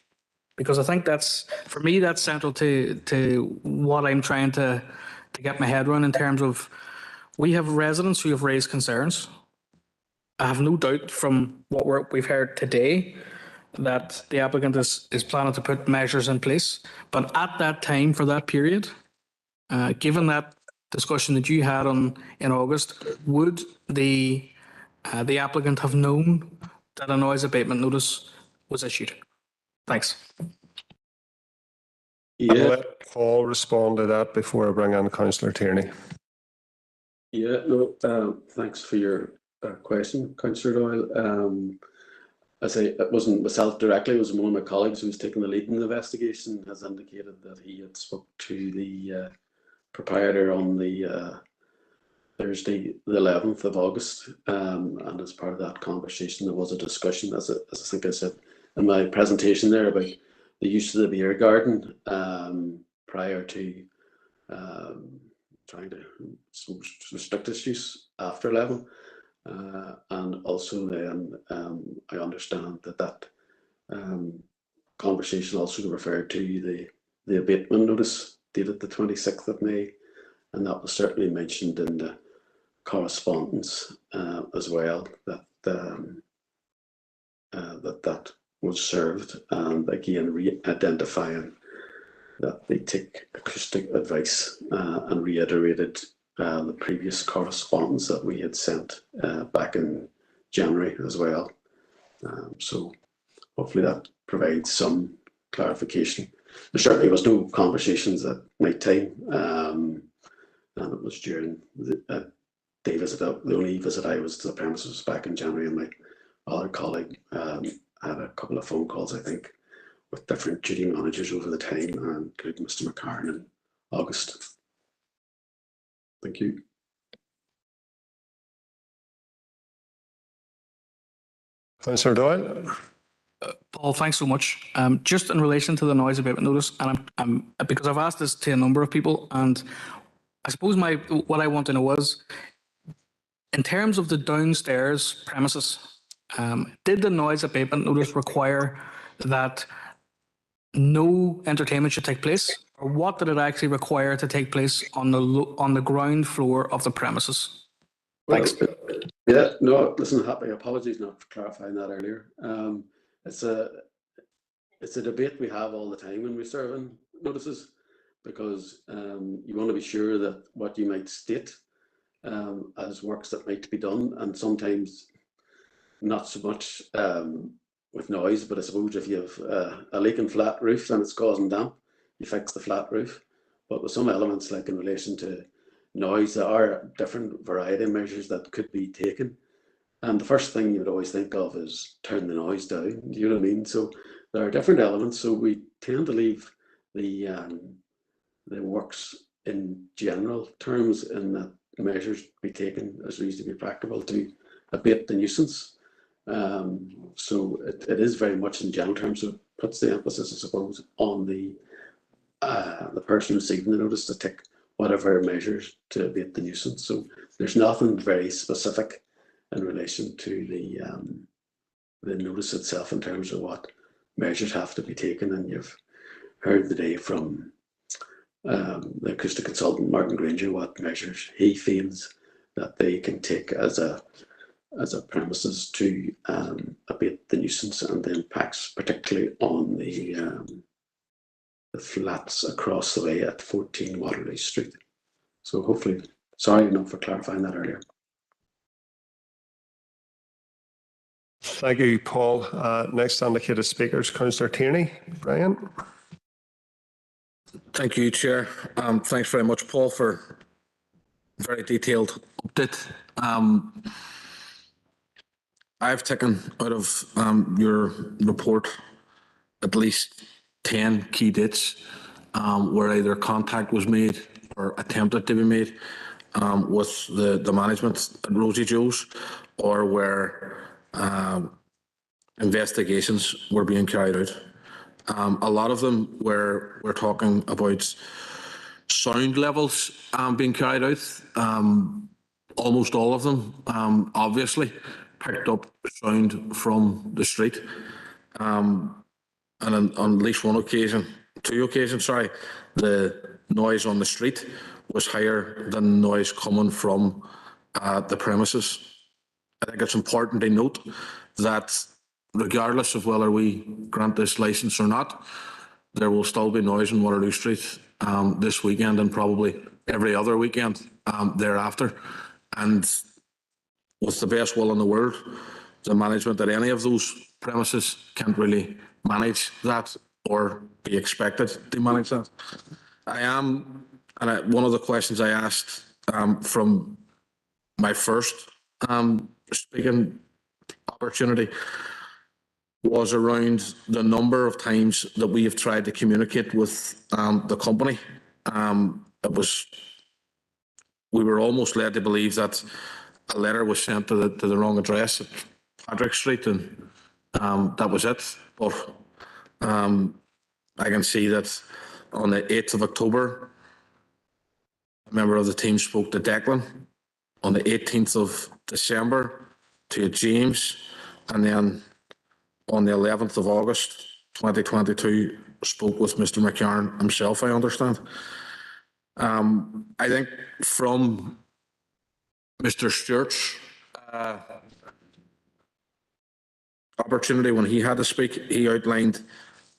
Because I think that's, for me, that's central to what I'm trying to get my head around in terms of, we have residents who have raised concerns. I have no doubt from what we've heard today that the applicant is planning to put measures in place. But at that time, for that period, given that discussion that you had in August, would the applicant have known that a noise abatement notice was issued? Thanks. Yeah. I'll let Paul respond to that before I bring in Councillor Tierney. Yeah, no, thanks for your question, Councillor Doyle. I say it wasn't myself directly, it was one of my colleagues who was taking the lead in the investigation, has indicated that he had spoke to the proprietor on the Thursday, the 11th of August, and as part of that conversation, there was a discussion, as I think I said in my presentation there, about the use of the beer garden prior to trying to restrict its use after 11. And also then I understand that conversation also referred to the abatement notice dated the 26th of May, and that was certainly mentioned in the correspondence as well, that that was served, and again re-identifying that they take acoustic advice and reiterated the previous correspondence that we had sent back in January as well. So hopefully that provides some clarification. There certainly was no conversations at night time, and it was during the day visit. The only visit I was to the premises was back in January, and my other colleague had a couple of phone calls, I think, with different duty managers over the time, including Mr. McCarran in August. Thank you. Councillor Doyle. Paul, thanks so much. Just in relation to the noise abatement notice, and I'm because I've asked this to a number of people, and I suppose what I want to know is, in terms of the downstairs premises, did the noise abatement notice require that no entertainment should take place, or what did it actually require to take place on the ground floor of the premises? Thanks. Well, yeah, no, listen, happy apologies not for clarifying that earlier. It's a debate we have all the time when we're serving notices, because you want to be sure that what you might state as works that might be done, and sometimes not so much with noise, but I suppose if you have a leaking flat roof and it's causing damp, you fix the flat roof. But with some elements, like in relation to noise, there are different variety of measures that could be taken. And the first thing you would always think of is turn the noise down. Do you know what I mean? So there are different elements. So we tend to leave the works in general terms, in that measures be taken as reasonably practicable to abate the nuisance. So it is very much in general terms. So it puts the emphasis, I suppose, on the person receiving the notice to take whatever measures to abate the nuisance. So there's nothing very specific in relation to the notice itself in terms of what measures have to be taken. And you've heard today from the acoustic consultant Martin Granger what measures he feels that they can take as a premises to abate the nuisance and the impacts, particularly on the flats across the way at 14 Waterloo Street. So hopefully, sorry enough for clarifying that earlier. Thank you, Paul. Next indicated speakers, Councillor Tierney. Brian. Thank you, Chair. Thanks very much, Paul, for a very detailed update. I've taken out of your report at least 10 key dates where either contact was made or attempted to be made with the management at Rosie Joe's, or where investigations were being carried out. A lot of them where we're talking about sound levels being carried out. Almost all of them obviously picked up sound from the street. And on at least two occasions, the noise on the street was higher than the noise coming from the premises. I think it's important to note that regardless of whether we grant this licence or not, there will still be noise on Waterloo Street this weekend and probably every other weekend thereafter. And with the best will in the world, the management at any of those premises can't really manage that or be expected to manage that. One of the questions I asked from my first speaking opportunity was around the number of times that we have tried to communicate with the company. We were almost led to believe that a letter was sent to the wrong address at Patrick Street, and that was it. But I can see that on the 8th of October, a member of the team spoke to Declan on the 18th of December, to James, and then on the 11th of August 2022 spoke with Mr. McCarron himself, I understand. I think from Mr. Stewart's opportunity when he had to speak, he outlined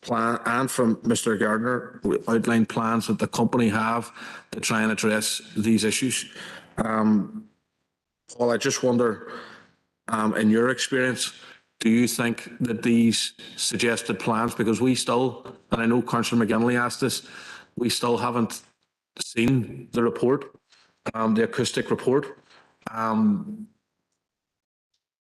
plan, and from Mr. Gardner, outlined plans that the company have to try and address these issues. Paul, I just wonder, in your experience, do you think that these suggested plans, because we still, and I know Councillor McGinley asked this, we still haven't seen the report, the acoustic report.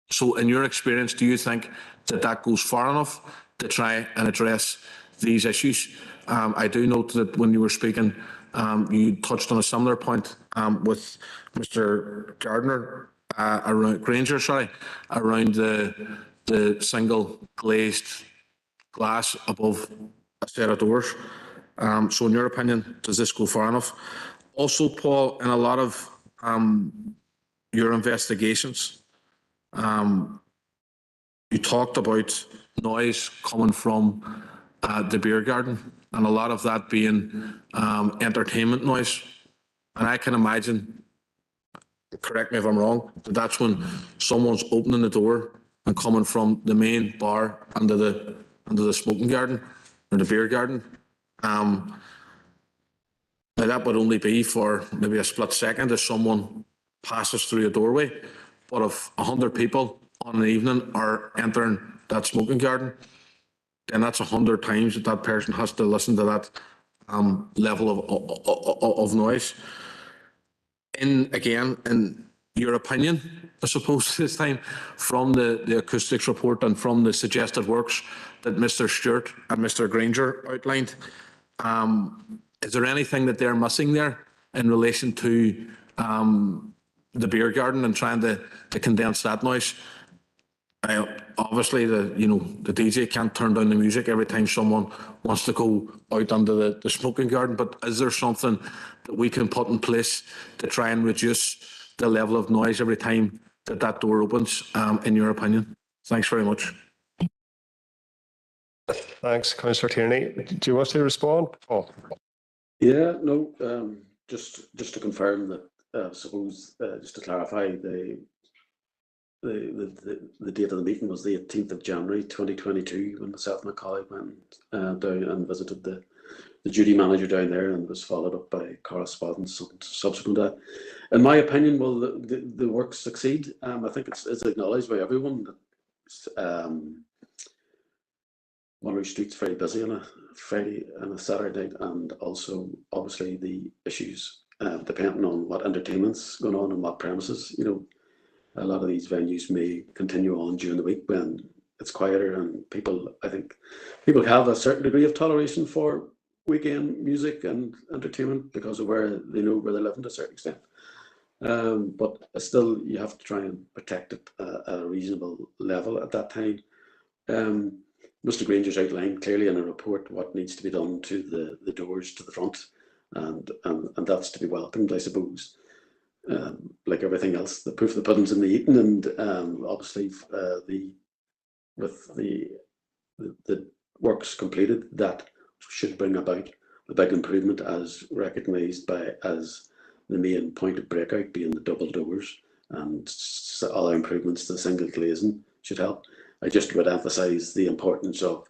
So in your experience, do you think that that goes far enough to try and address these issues? I do note that when you were speaking, you touched on a similar point with Mr. Gardner, around Granger, sorry, around the single glazed glass above a set of doors. So in your opinion, does this go far enough? Also, Paul, in a lot of your investigations, you talked about noise coming from the beer garden, and a lot of that being entertainment noise. And I can imagine, correct me if I'm wrong, that that's when someone's opening the door and coming from the main bar under the smoking garden or the beer garden. Now that would only be for maybe a split second as someone passes through a doorway. But if 100 people on an evening are entering that smoking garden, then that's 100 times that that person has to listen to that level of noise. In your opinion, I suppose this time, from the acoustics report and from the suggested works that Mr. Stewart and Mr. Granger outlined, is there anything that they're missing there in relation to the beer garden and trying to condense that noise? Obviously, the DJ can't turn down the music every time someone wants to go out under the smoking garden, but is there something that we can put in place to try and reduce the level of noise every time that door opens, in your opinion? Thanks very much. Thanks, Councillor Tierney. Do you want to respond, Paul? Yeah, no, just to confirm that, I suppose, just to clarify, the date of the meeting was the 18th of January 2022 when myself and my colleague went down and visited the duty manager down there, and was followed up by correspondence subsequent to that. In my opinion, will the work succeed? I think it's acknowledged by everyone that Waterloo Street's very busy on a Friday and a Saturday night, and also obviously the issues depending on what entertainment's going on and what premises. A lot of these venues may continue on during the week when it's quieter, and people have a certain degree of toleration for weekend music and entertainment because of where they know where they live to a certain extent. But still, you have to try and protect it at a reasonable level at that time. Mr. Granger's outlined clearly in a report what needs to be done to the doors to the front, and that's to be welcomed, I suppose. Like everything else, the proof of the pudding's in the eating, and obviously with the works completed, that should bring about a big improvement, as recognised as the main point of breakout being the double doors, and other improvements to the single glazing should help. I just would emphasise the importance of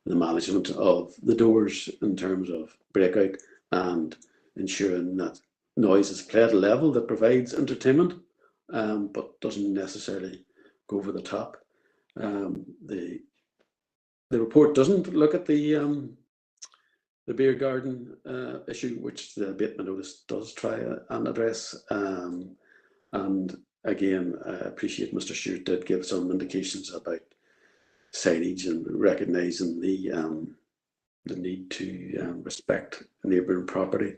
the management of the doors in terms of breakout and ensuring that noise is played at a level that provides entertainment, but doesn't necessarily go over the top. The report doesn't look at the beer garden issue, which the abatement notice does try and address. And again, I appreciate Mr. Stewart did give some indications about signage and recognising the need to respect neighbouring property.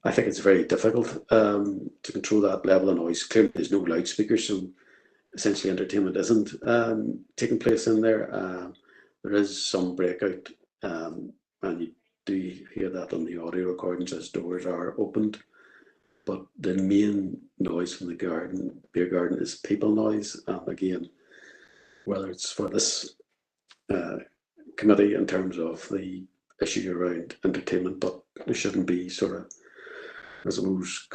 I think it's very difficult to control that level of noise. Clearly, there's no loudspeakers, so essentially entertainment isn't taking place in there. There is some breakout, and you do hear that on the audio recordings as doors are opened. but the main noise from the beer garden is people noise. And again, whether it's for this committee in terms of the issue around entertainment, but there shouldn't be sort of, I suppose,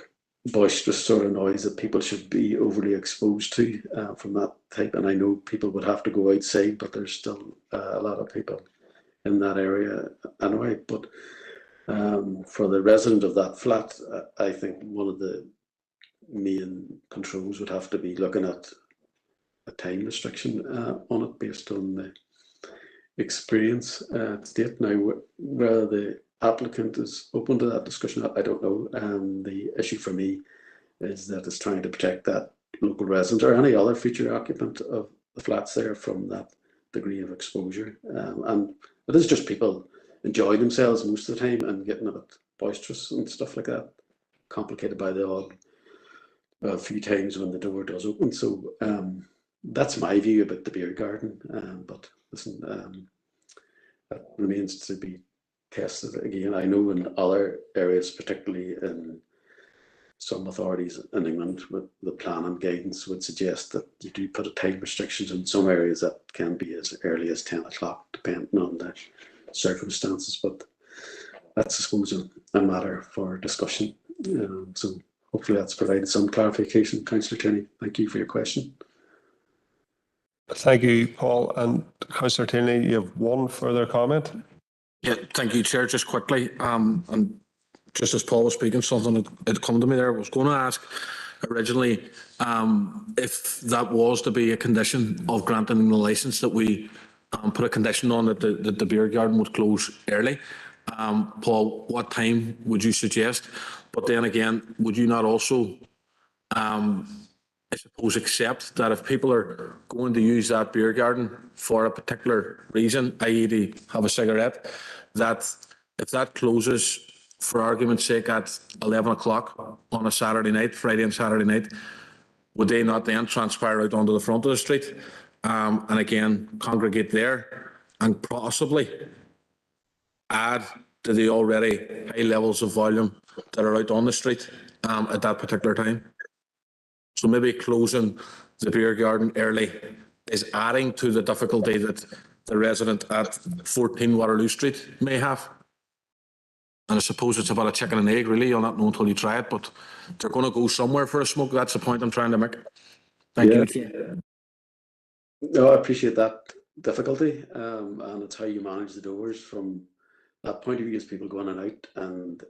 boisterous sort of noise that people should be overly exposed to from that type. And I know people would have to go outside, but there's still a lot of people in that area anyway. But for the resident of that flat, I think one of the main controls would have to be looking at a time restriction on it based on the experience to date. Now, whether the applicant is open to that discussion, I don't know. The issue for me is that it's trying to protect that local resident or any other future occupant of the flats there from that degree of exposure. And it is just people enjoying themselves most of the time and getting a bit boisterous and stuff like that, complicated by the odd few times when the door does open. So that's my view about the beer garden. But listen, that remains to be tested again. I know in other areas, particularly in some authorities in England, with the planning guidance would suggest that you do put a time restrictions in some areas that can be as early as 10 o'clock, depending on the circumstances. But that's, I suppose, a matter for discussion. So hopefully that's provided some clarification. Councillor Tierney, thank you for your question. Thank you, Paul. And Councillor Tierney, you have one further comment? Yeah, thank you, Chair. Just quickly, and just as Paul was speaking, something had come to me there. I was going to ask originally if that was to be a condition of granting the licence, that we put a condition on that the beer garden would close early. Paul, what time would you suggest? But then again, would you not also, I suppose, accept that if people are going to use that beer garden for a particular reason, i.e. to have a cigarette, that if that closes, for argument's sake, at 11 o'clock on a Saturday night, Friday and Saturday night, would they not then transpire out onto the front of the street and again congregate there and possibly add to the already high levels of volume that are out on the street at that particular time? So maybe closing the beer garden early is adding to the difficulty that the resident at 14 Waterloo Street may have. And I suppose it's about a chicken and egg, really. You'll not know until you try it, but they're going to go somewhere for a smoke. That's the point I'm trying to make. Thank you. No, I appreciate that difficulty, and it's how you manage the doors from that point of view, as people go in and out, and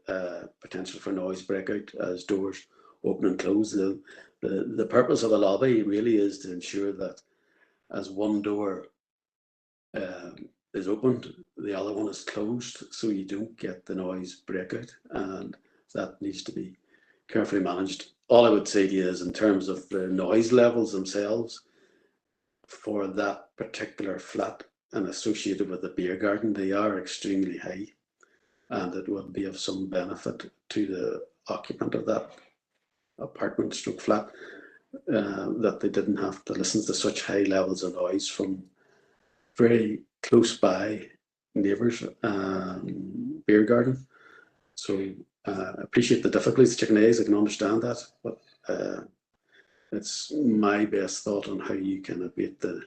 potential for noise breakout as doors open and close. The purpose of a lobby really is to ensure that as one door is opened, the other one is closed, so you don't get the noise breakout, and that needs to be carefully managed. All I would say to you is, in terms of the noise levels themselves for that particular flat and associated with the beer garden, they are extremely high, and it would be of some benefit to the occupant of that apartment stroke flat that they didn't have to listen to such high levels of noise from very close by neighbours beer garden. So I appreciate the difficulties, chicken and eggs, I can understand that, but it's my best thought on how you can abate the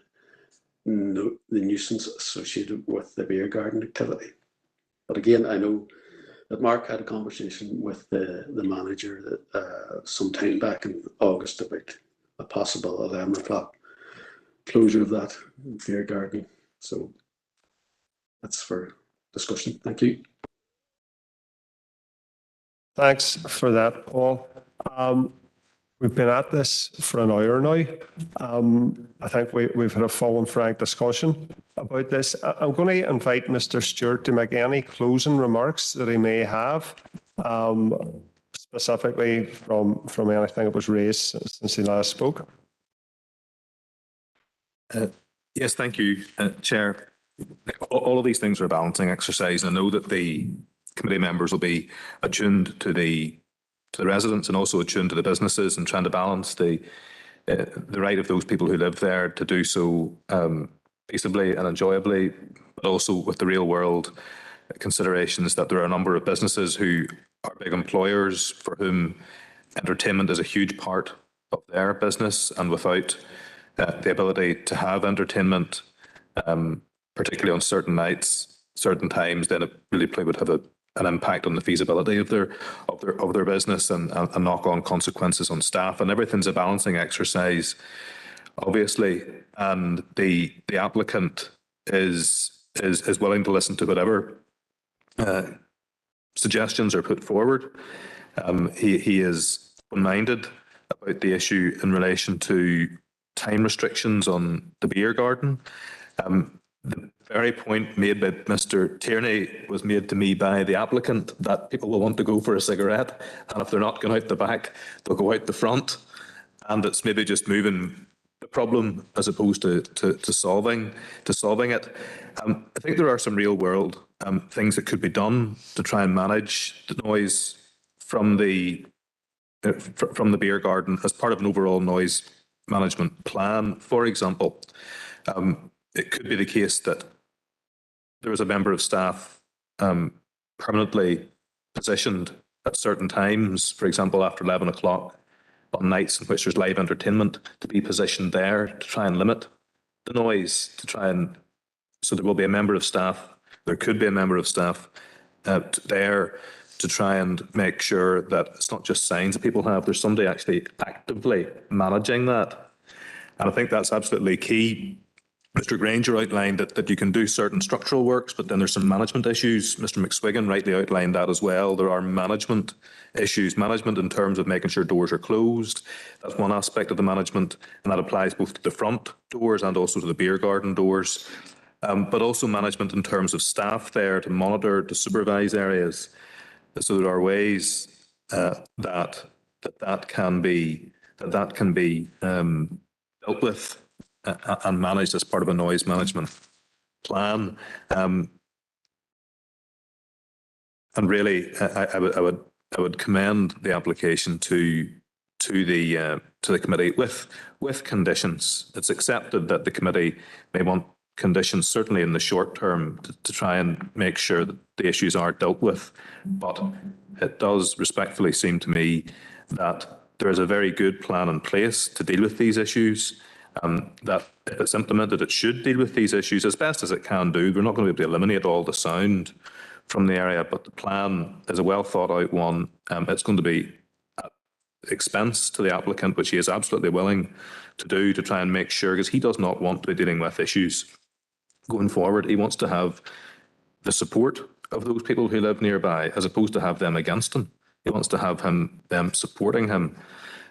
nuisance associated with the beer garden activity. But again, I know that Mark had a conversation with the manager some time back in August about a possible 11 o'clock closure of that beer garden. So that's for discussion. Thank you. Thanks for that, Paul. We've been at this for an hour now. I think we've had a full and frank discussion about this. I'm going to invite Mr. Stewart to make any closing remarks that he may have, specifically from anything that was raised since he last spoke. Yes, thank you, Chair. All of these things are a balancing exercise. I know that the committee members will be attuned to the residents and also attuned to the businesses, and trying to balance the right of those people who live there to do so peaceably and enjoyably, but also with the real world considerations that there are a number of businesses who are big employers for whom entertainment is a huge part of their business, and without the ability to have entertainment, particularly on certain nights, certain times, then it really would have an impact on the feasibility of their business and knock-on consequences on staff. And everything's a balancing exercise, obviously. And the applicant is willing to listen to whatever suggestions are put forward. He is minded about the issue in relation to time restrictions on the beer garden. The very point made by Mr. Tierney was made to me by the applicant that people will want to go for a cigarette, and if they're not going out the back, they'll go out the front. And it's maybe just moving the problem as opposed to solving it. I think there are some real world things that could be done to try and manage the noise from the beer garden as part of an overall noise management plan. For example, it could be the case that there is a member of staff permanently positioned at certain times, for example, after 11 o'clock on nights in which there's live entertainment, to be positioned there to try and limit the noise, so there will be a member of staff, there could be a member of staff there to try and make sure that it's not just signs that people have, there's somebody actually actively managing that. And I think that's absolutely key. Mr. Granger outlined that you can do certain structural works, but then there's some management issues. Mr. McSwiggan rightly outlined that as well. There are management issues, management in terms of making sure doors are closed. That's one aspect of the management, and that applies both to the front doors and also to the beer garden doors. But also management in terms of staff there to monitor, to supervise areas. So there are ways that can be dealt with and managed as part of a noise management plan. And really, I would commend the application to the committee with conditions. It's accepted that the committee may want conditions, certainly in the short term, to try and make sure that the issues are dealt with. But it does respectfully seem to me that there is a very good plan in place to deal with these issues. That if it's implemented, it should deal with these issues as best as it can do. We're not going to be able to eliminate all the sound from the area, but the plan is a well thought out one. It's going to be at expense to the applicant, which he is absolutely willing to do to try and make sure, because he does not want to be dealing with issues going forward. He wants to have the support of those people who live nearby as opposed to have them against him. He wants to have them supporting him,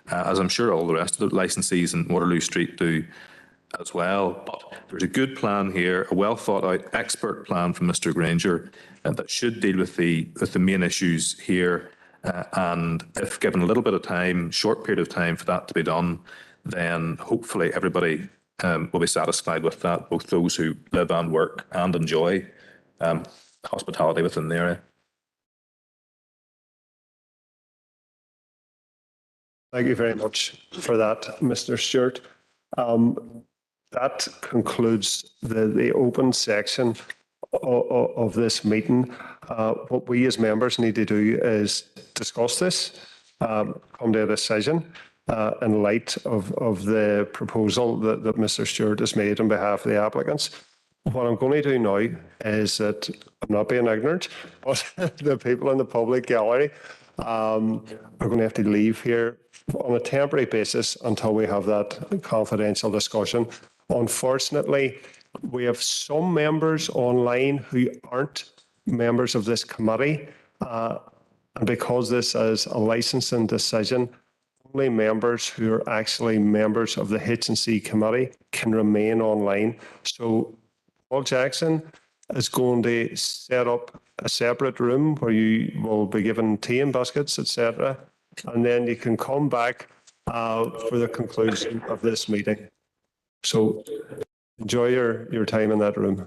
as I'm sure all the rest of the licensees in Waterloo Street do as well. But there's a good plan here, a well thought out expert plan from Mr. Granger that should deal with the main issues here. And if given a little bit of time, short period of time for that to be done, then hopefully everybody will be satisfied with that, both those who live and work and enjoy hospitality within the area. Thank you very much for that, Mr. Stewart. That concludes the open section of this meeting. What we as members need to do is discuss this, come to a decision in light of the proposal that Mr. Stewart has made on behalf of the applicants. What I'm going to do now is that I'm not being ignorant, but the people in the public gallery are going to have to leave here on a temporary basis until we have that confidential discussion. Unfortunately, we have some members online who aren't members of this committee, and because this is a licensing decision, only members who are actually members of the H&C committee can remain online. So Paul Jackson is going to set up a separate room where you will be given tea and biscuits, etc. And then you can come back for the conclusion of this meeting. So enjoy your time in that room.